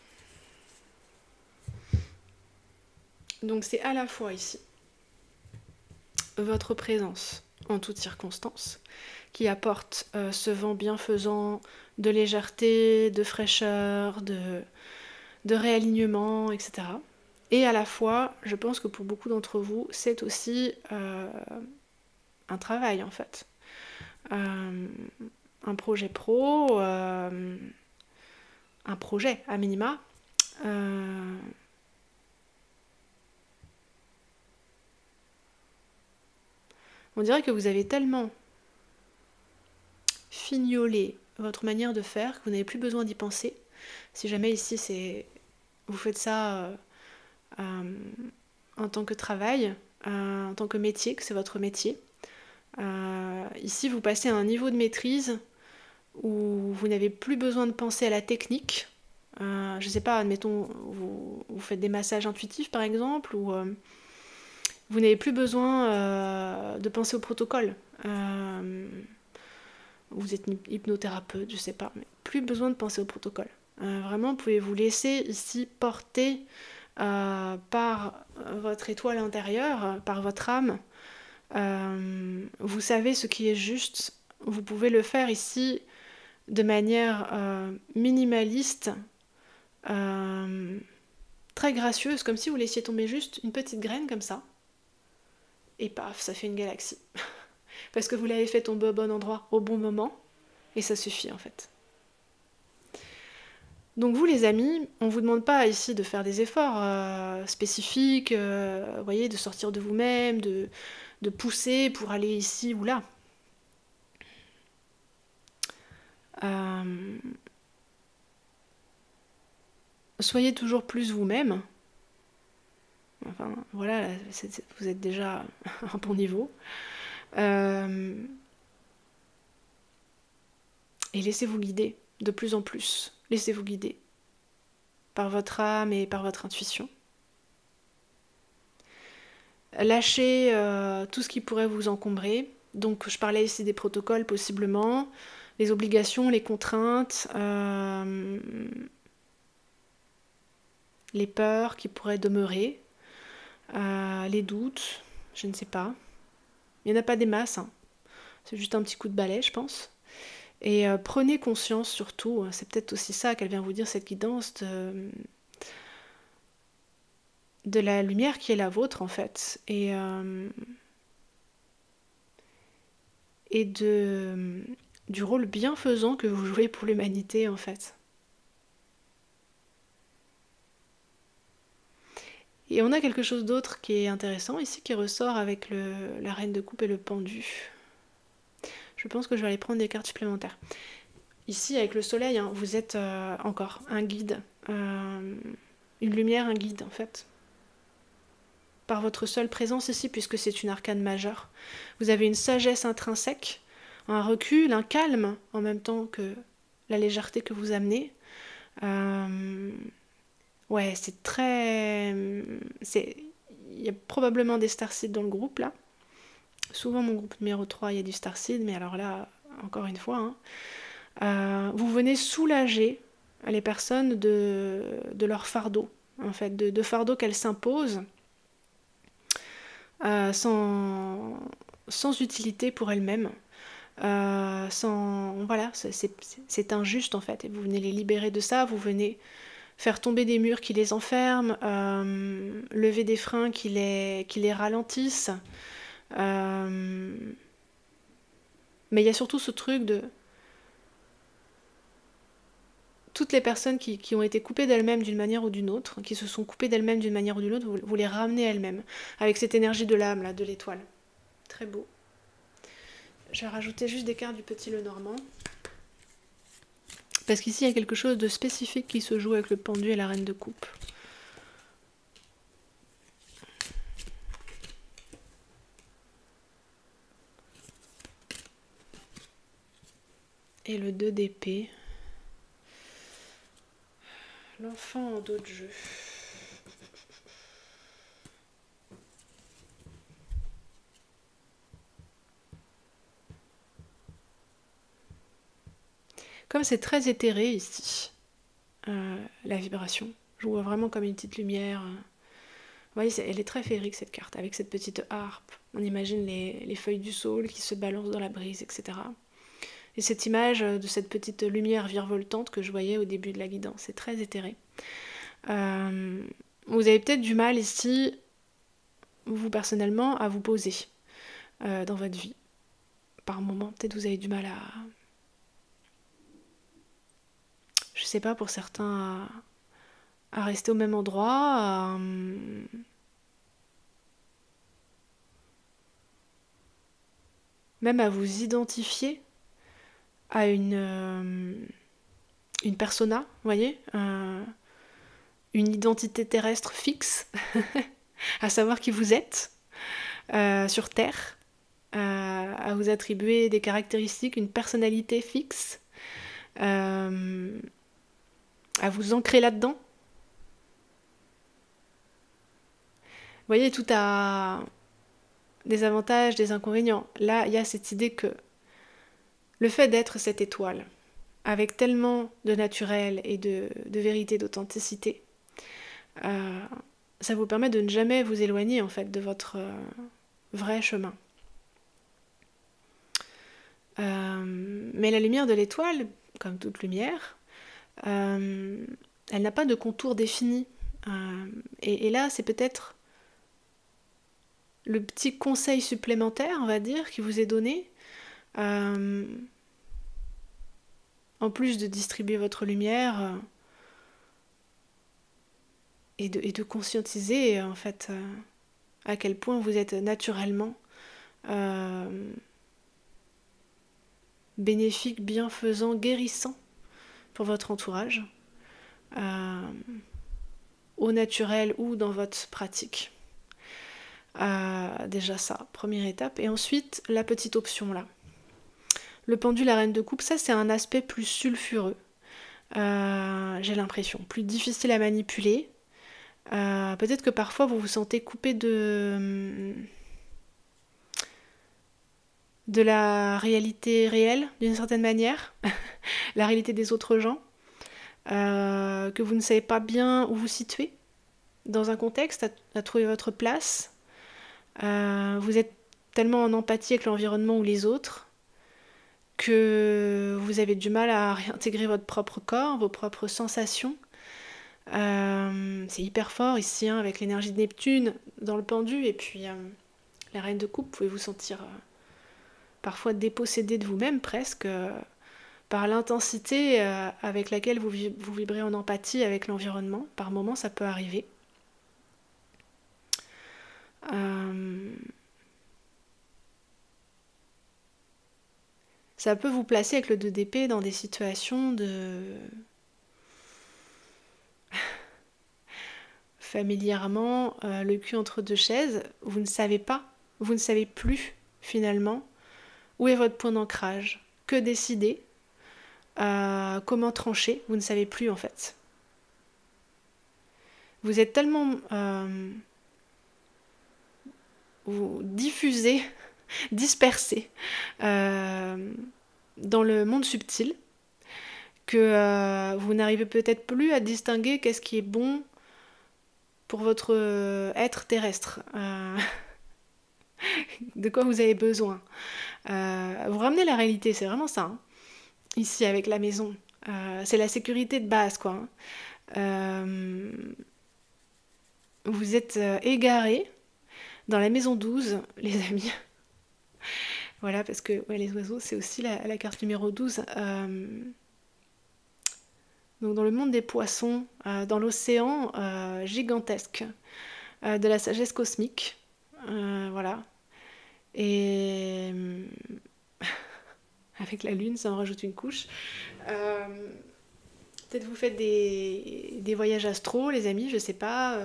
Donc c'est à la fois ici votre présence en toutes circonstances qui apporte ce vent bienfaisant de légèreté, de fraîcheur, de réalignement, etc. Et à la fois, je pense que pour beaucoup d'entre vous, c'est aussi un travail en fait. Un projet pro, un projet à minima. On dirait que vous avez tellement fignolé votre manière de faire que vous n'avez plus besoin d'y penser. Si jamais ici vous faites ça en tant que travail, en tant que métier, que c'est votre métier. Ici, vous passez à un niveau de maîtrise où vous n'avez plus besoin de penser à la technique. Je sais pas, admettons, vous faites des massages intuitifs par exemple, ou vous n'avez plus besoin de penser au protocole. Vous êtes hypnothérapeute, je sais pas, mais plus besoin de penser au protocole. Vraiment, vous pouvez vous laisser ici porter par votre étoile intérieure, par votre âme. Vous savez ce qui est juste. Vous pouvez le faire ici de manière minimaliste, très gracieuse, comme si vous laissiez tomber juste une petite graine comme ça. Et paf, ça fait une galaxie. Parce que vous l'avez fait tomber au bon endroit, au bon moment, et ça suffit en fait. Donc vous les amis, on ne vous demande pas ici de faire des efforts spécifiques, vous voyez, de sortir de vous-même, de pousser pour aller ici ou là. Soyez toujours plus vous-même. Enfin voilà, vous êtes déjà à un bon niveau. Et laissez-vous guider de plus en plus. Laissez-vous guider par votre âme et par votre intuition. Lâchez tout ce qui pourrait vous encombrer. Donc je parlais ici des protocoles possiblement, les obligations, les contraintes, les peurs qui pourraient demeurer, les doutes, je ne sais pas. Il n'y en a pas des masses, hein. C'est juste un petit coup de balai, je pense. Et prenez conscience surtout, c'est peut-être aussi ça qu'elle vient vous dire, cette guidance, de la lumière qui est la vôtre en fait. Et du rôle bienfaisant que vous jouez pour l'humanité en fait. Et on a quelque chose d'autre qui est intéressant ici, qui ressort avec la reine de coupe et le pendu. Je pense que je vais aller prendre des cartes supplémentaires. Ici, avec le soleil, hein, vous êtes encore un guide, une lumière, un guide en fait. Par votre seule présence ici, puisque c'est une arcane majeure. Vous avez une sagesse intrinsèque, un recul, un calme, en même temps que la légèreté que vous amenez. Ouais, c'est très... Il y a probablement des starseeds dans le groupe, là. Souvent, mon groupe numéro 3, il y a du starseed, mais alors là, encore une fois, hein, vous venez soulager les personnes de leur fardeau, en fait, de fardeau qu'elles s'imposent, sans utilité pour elles-mêmes. Voilà, c'est injuste en fait, et vous venez les libérer de ça, vous venez faire tomber des murs qui les enferment, lever des freins qui les ralentissent. Mais il y a surtout ce truc de toutes les personnes qui ont été coupées d'elles-mêmes d'une manière ou d'une autre, qui se sont coupées d'elles-mêmes d'une manière ou d'une autre, vous les ramenez à elles-mêmes, avec cette énergie de l'âme, là, de l'étoile. Très beau. Je vais rajouter juste des cartes du Petit Lenormand. Parce qu'ici, il y a quelque chose de spécifique qui se joue avec le pendu et la reine de coupe. Et le 2 d'épée. L'enfant en dos de jeu. Comme c'est très éthéré ici, la vibration, je vois vraiment comme une petite lumière. Vous voyez, elle est très féerique cette carte, avec cette petite harpe. On imagine les feuilles du saule qui se balancent dans la brise, etc. Et cette image de cette petite lumière virevoltante que je voyais au début de la guidance, c'est très éthéré. Vous avez peut-être du mal ici, vous personnellement, à vous poser dans votre vie. Par moment, peut-être vous avez du mal à... Je sais pas, pour certains, à rester au même endroit, même à vous identifier à une persona, vous voyez, une identité terrestre fixe, à savoir qui vous êtes sur Terre, à vous attribuer des caractéristiques, une personnalité fixe, à vous ancrer là-dedans. Vous voyez, tout a des avantages, des inconvénients. Là, il y a cette idée que le fait d'être cette étoile, avec tellement de naturel et de vérité, d'authenticité, ça vous permet de ne jamais vous éloigner en fait de votre vrai chemin. Mais la lumière de l'étoile, comme toute lumière, elle n'a pas de contour défini. Et là, c'est peut-être le petit conseil supplémentaire, on va dire, qui vous est donné, en plus de distribuer votre lumière, et de conscientiser en fait à quel point vous êtes naturellement bénéfique, bienfaisant, guérissant pour votre entourage, au naturel ou dans votre pratique. Déjà ça, première étape. Et ensuite, la petite option là. Le pendule, la reine de coupe, ça c'est un aspect plus sulfureux. J'ai l'impression, plus difficile à manipuler. Peut-être que parfois vous vous sentez coupé de la réalité réelle, d'une certaine manière, la réalité des autres gens, que vous ne savez pas bien où vous situer dans un contexte, à trouver votre place. Vous êtes tellement en empathie avec l'environnement ou les autres que vous avez du mal à réintégrer votre propre corps, vos propres sensations. C'est hyper fort ici, hein, avec l'énergie de Neptune dans le pendu, et puis la reine de coupe, vous pouvez vous sentir parfois dépossédé de vous-même presque, par l'intensité avec laquelle vous vibrez en empathie avec l'environnement. Par moments, ça peut arriver. Ça peut vous placer avec le 2 d'épée dans des situations de... familièrement, le cul entre deux chaises, vous ne savez pas, vous ne savez plus finalement où est votre point d'ancrage, que décider, comment trancher, vous ne savez plus en fait. Vous êtes tellement vous diffusez, dispersés dans le monde subtil que vous n'arrivez peut-être plus à distinguer qu'est-ce qui est bon pour votre être terrestre, de quoi vous avez besoin. Vous ramenez la réalité, c'est vraiment ça, hein. Ici avec la maison, c'est la sécurité de base, quoi. Vous êtes égarés dans la maison 12, les amis. Voilà, parce que ouais, les oiseaux, c'est aussi la carte numéro 12. Donc dans le monde des poissons, dans l'océan gigantesque de la sagesse cosmique. Voilà. Et avec la lune, ça en rajoute une couche. Peut-être vous faites des voyages astro, les amis, je sais pas.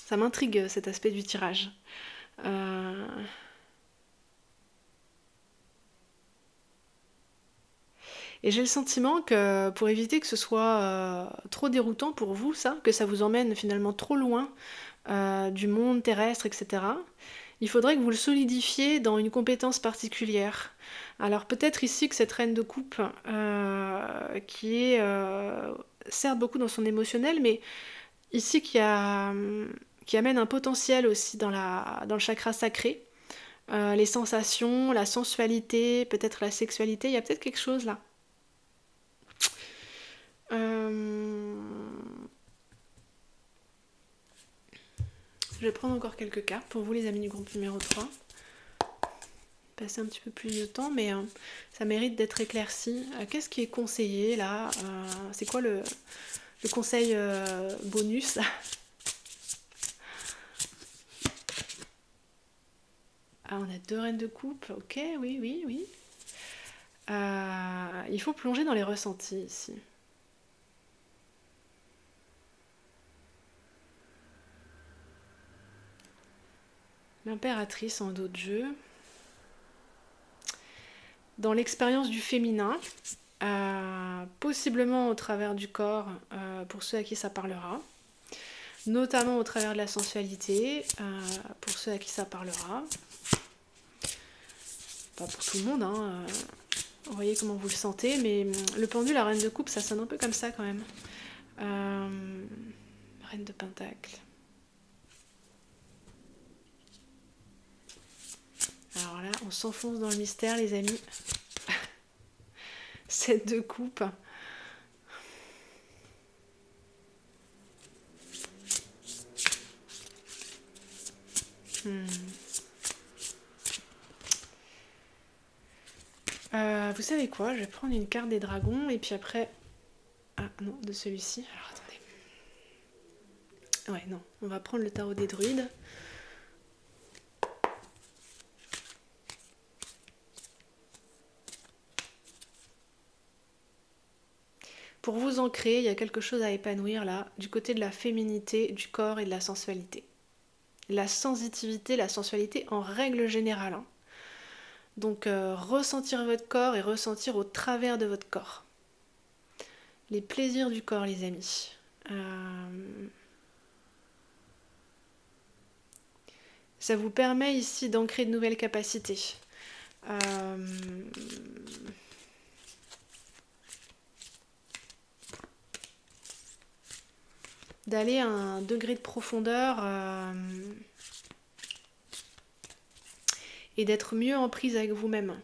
Ça m'intrigue cet aspect du tirage. Et j'ai le sentiment que pour éviter que ce soit trop déroutant pour vous, ça, que ça vous emmène finalement trop loin du monde terrestre, etc., il faudrait que vous le solidifiez dans une compétence particulière. Alors peut-être ici que cette reine de coupe, qui est certes beaucoup dans son émotionnel, mais ici qui amène un potentiel aussi dans le chakra sacré, les sensations, la sensualité, peut-être la sexualité, il y a peut-être quelque chose là. Je vais prendre encore quelques cartes pour vous, les amis du groupe numéro 3. Passer un petit peu plus de temps, mais ça mérite d'être éclairci. Qu'est-ce qui est conseillé là? C'est quoi le conseil bonus? Ah, on a 2 reines de coupe. Ok, oui. Il faut plonger dans les ressentis ici. L'impératrice en dos de jeu. Dans l'expérience du féminin, possiblement au travers du corps, pour ceux à qui ça parlera, notamment au travers de la sensualité, pour ceux à qui ça parlera. Pas pour tout le monde, hein. Vous voyez comment vous le sentez, mais le pendule, la reine de coupe, ça sonne un peu comme ça quand même. Reine de pentacle. Alors là, on s'enfonce dans le mystère, les amis. 7 de coupe. Vous savez quoi? Je vais prendre une carte des dragons et puis après Ah non, de celui-ci. Alors attendez. Ouais, non, on va prendre le tarot des druides. Pour vous ancrer, il y a quelque chose à épanouir là, du côté de la féminité, du corps et de la sensualité. La sensitivité, la sensualité en règle générale. Hein. Donc ressentir votre corps et ressentir au travers de votre corps. Les plaisirs du corps, les amis. Ça vous permet ici d'ancrer de nouvelles capacités. D'aller à un degré de profondeur et d'être mieux en prise avec vous-même.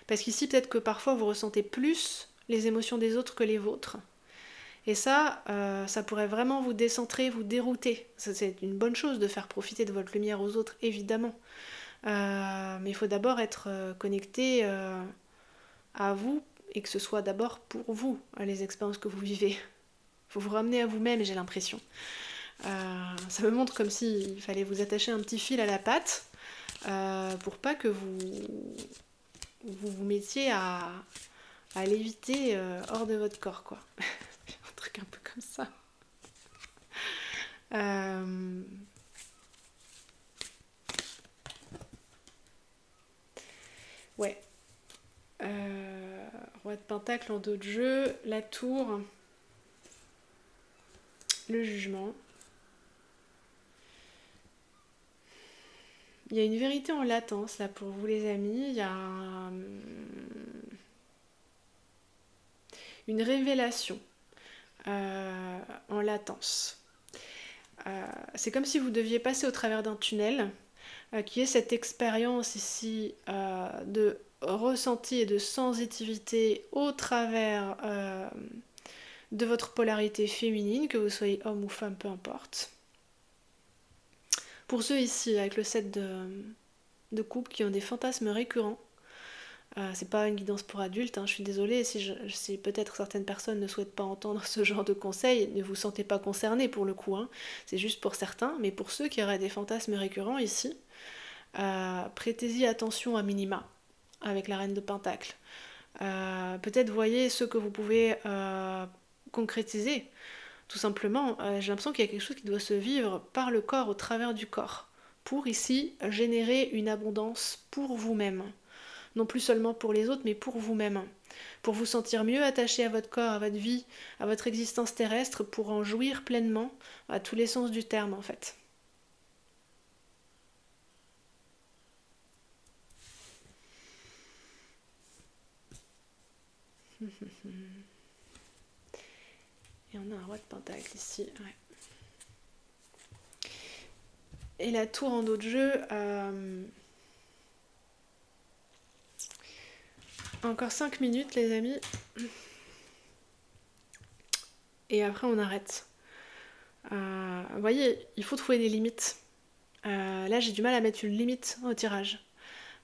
Parce qu'ici, peut-être que parfois vous ressentez plus les émotions des autres que les vôtres. Et ça, ça pourrait vraiment vous décentrer, vous dérouter. C'est une bonne chose de faire profiter de votre lumière aux autres, évidemment. Mais il faut d'abord être connecté à vous et que ce soit d'abord pour vous, les expériences que vous vivez. Il faut vous ramener à vous-même, j'ai l'impression. Ça me montre comme s'il fallait vous attacher un petit fil à la patte pour pas que vous mettiez à léviter hors de votre corps, quoi. Un truc un peu comme ça. Ouais. Roi de Pentacle en dos de jeu, la tour, le jugement. Il y a une vérité en latence là pour vous les amis, il y a une révélation en latence. C'est comme si vous deviez passer au travers d'un tunnel qui est cette expérience ici de ressenti et de sensitivité au travers de votre polarité féminine, que vous soyez homme ou femme, peu importe. Pour ceux ici avec le 7 de coupe qui ont des fantasmes récurrents, c'est pas une guidance pour adultes, hein, je suis désolée si peut-être certaines personnes ne souhaitent pas entendre ce genre de conseils, ne vous sentez pas concernés pour le coup, hein, c'est juste pour certains, mais pour ceux qui auraient des fantasmes récurrents ici, prêtez-y attention à minima avec la reine de Pentacle. Peut-être voyez ce que vous pouvez concrétiser. Tout simplement, j'ai l'impression qu'il y a quelque chose qui doit se vivre par le corps, au travers du corps, pour ici générer une abondance pour vous-même. Non plus seulement pour les autres, mais pour vous-même. Pour vous sentir mieux attaché à votre corps, à votre vie, à votre existence terrestre, pour en jouir pleinement, à tous les sens du terme en fait. Et on a un roi de pentacle ici, ouais. Et la tour en dos de jeu, encore 5 minutes les amis. Et après on arrête. Vous voyez, il faut trouver des limites. Là j'ai du mal à mettre une limite au tirage.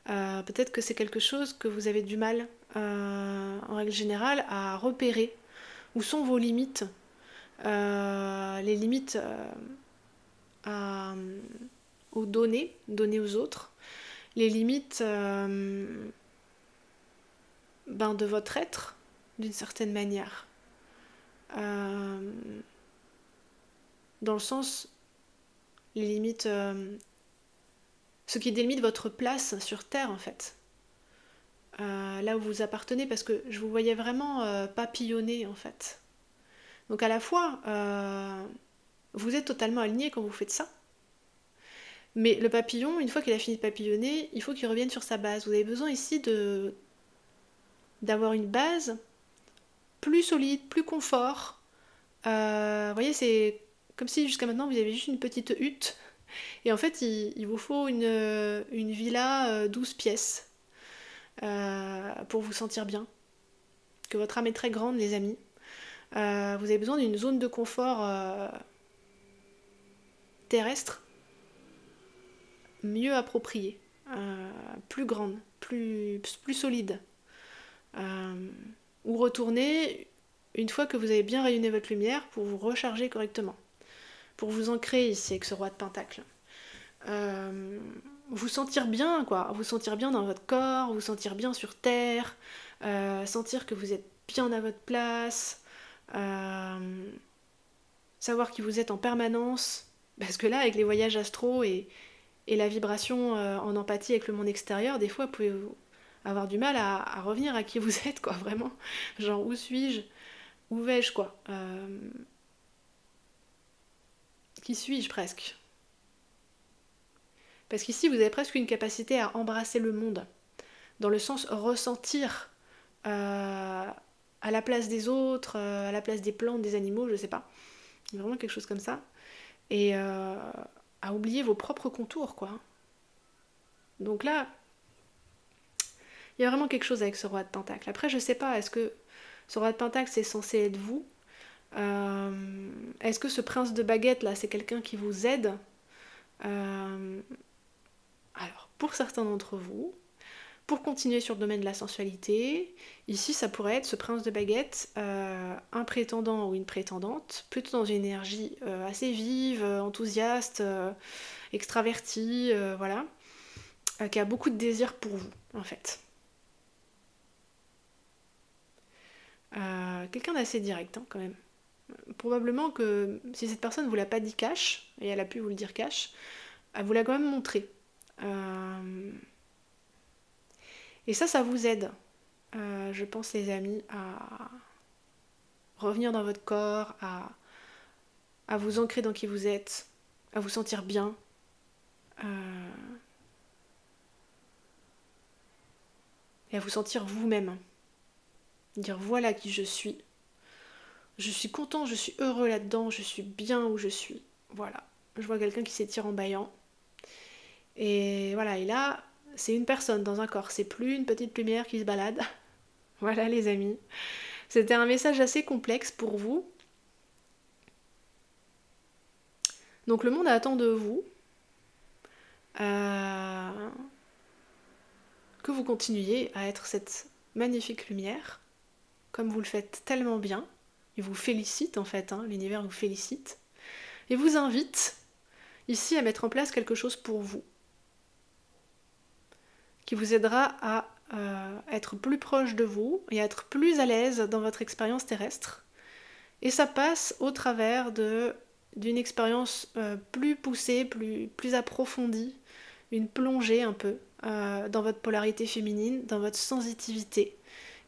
Peut-être que c'est quelque chose que vous avez du mal, en règle générale, à repérer. Où sont vos limites? Les limites aux données aux autres. Les limites de votre être, d'une certaine manière. Dans le sens, les limites... ce qui délimite votre place sur Terre, en fait. Là où vous appartenez, parce que je vous voyais vraiment papillonner, en fait. Donc à la fois, vous êtes totalement aligné quand vous faites ça. Mais le papillon, une fois qu'il a fini de papillonner, il faut qu'il revienne sur sa base. Vous avez besoin ici d'avoir une base plus solide, plus confort. Vous voyez, c'est comme si jusqu'à maintenant vous avez juste une petite hutte. Et en fait, il vous faut une villa 12 pièces pour vous sentir bien. Que votre âme est très grande, les amis. Vous avez besoin d'une zone de confort terrestre mieux appropriée, plus grande, plus solide. ou retourner une fois que vous avez bien rayonné votre lumière pour vous recharger correctement, pour vous ancrer ici avec ce roi de Pentacle. Vous sentir bien, quoi, vous sentir bien dans votre corps, vous sentir bien sur Terre, sentir que vous êtes bien à votre place, savoir qui vous êtes en permanence, parce que là, avec les voyages astro et la vibration en empathie avec le monde extérieur, des fois, vous pouvez avoir du mal à revenir à qui vous êtes, quoi, vraiment. Genre, où suis-je? Où vais-je, quoi? Qui suis-je, presque? Parce qu'ici, vous avez presque une capacité à embrasser le monde, dans le sens ressentir à la place des autres, à la place des plantes, des animaux, je sais pas. Vraiment quelque chose comme ça. Et à oublier vos propres contours, quoi. Donc là, il y a vraiment quelque chose avec ce roi de Pentacle. Après, je sais pas, est-ce que ce roi de Pentacle, c'est censé être vous? Est-ce que ce prince de baguette, là, c'est quelqu'un qui vous aide? Alors, pour certains d'entre vous, pour continuer sur le domaine de la sensualité, ici ça pourrait être ce prince de baguette, un prétendant ou une prétendante, plutôt dans une énergie assez vive, enthousiaste, extravertie, voilà, qui a beaucoup de désir pour vous, en fait. Quelqu'un d'assez direct, hein, quand même. Probablement que si cette personne ne vous l'a pas dit cash, et elle a pu vous le dire cash, elle vous l'a quand même montré. Et ça vous aide, je pense les amis, à revenir dans votre corps, à vous ancrer dans qui vous êtes, à vous sentir bien. Et à vous sentir vous-même. Dire voilà qui je suis. Je suis content, je suis heureux là-dedans, je suis bien où je suis. Voilà. Je vois quelqu'un qui s'étire en bâillant. Et voilà, et là, c'est une personne dans un corps, c'est plus une petite lumière qui se balade. Voilà les amis. C'était un message assez complexe pour vous. Donc le monde attend de vous que vous continuiez à être cette magnifique lumière, comme vous le faites tellement bien. Il vous félicite en fait, hein, l'univers vous félicite. Et vous invite ici à mettre en place quelque chose pour vous, qui vous aidera à être plus proche de vous et à être plus à l'aise dans votre expérience terrestre. Et ça passe au travers d'une expérience plus poussée, plus approfondie, une plongée un peu dans votre polarité féminine, dans votre sensitivité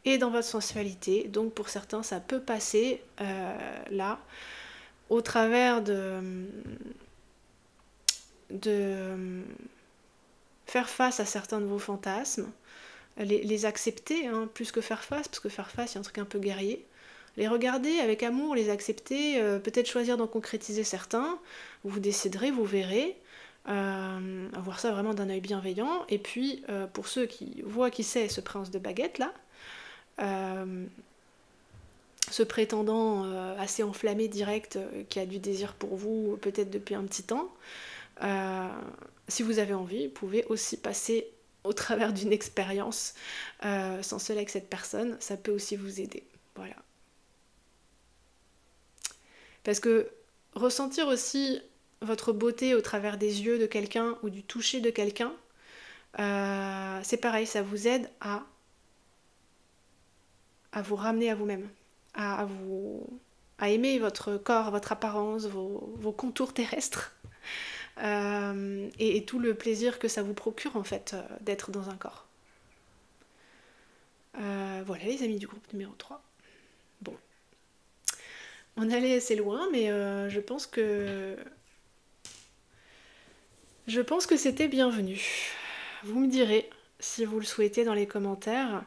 et dans votre sensualité. Donc pour certains, ça peut passer là, au travers de faire face à certains de vos fantasmes, les accepter, hein, plus que faire face, parce que faire face, il y a un truc un peu guerrier. Les regarder avec amour, les accepter, peut-être choisir d'en concrétiser certains, vous déciderez, vous verrez, voir ça vraiment d'un œil bienveillant. Et puis, pour ceux qui voient qui c'est ce prince de baguette là, ce prétendant assez enflammé direct qui a du désir pour vous peut-être depuis un petit temps, si vous avez envie, vous pouvez aussi passer au travers d'une expérience sensuelle avec cette personne, ça peut aussi vous aider. Voilà. Parce que ressentir aussi votre beauté au travers des yeux de quelqu'un ou du toucher de quelqu'un, c'est pareil, ça vous aide à vous ramener à vous-même, à aimer votre corps, votre apparence, vos contours terrestres, et tout le plaisir que ça vous procure en fait d'être dans un corps. Voilà les amis du groupe numéro 3. Bon. On allait assez loin, mais je pense que c'était bienvenu. Vous me direz si vous le souhaitez dans les commentaires.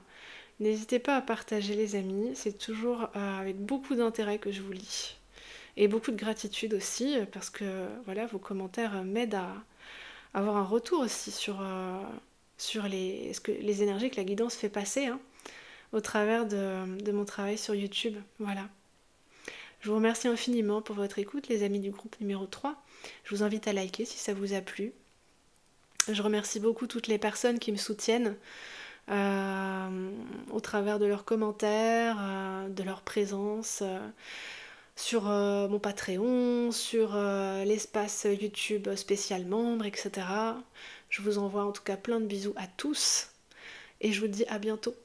N'hésitez pas à partager les amis, c'est toujours avec beaucoup d'intérêt que je vous lis. Et beaucoup de gratitude aussi, parce que voilà, vos commentaires m'aident à avoir un retour aussi sur les énergies que la guidance fait passer, hein, au travers de mon travail sur YouTube. Voilà. Je vous remercie infiniment pour votre écoute, les amis du groupe numéro 3. Je vous invite à liker si ça vous a plu. Je remercie beaucoup toutes les personnes qui me soutiennent au travers de leurs commentaires, de leur présence sur mon Patreon, sur l'espace YouTube spécial membre, etc. Je vous envoie en tout cas plein de bisous à tous et je vous dis à bientôt.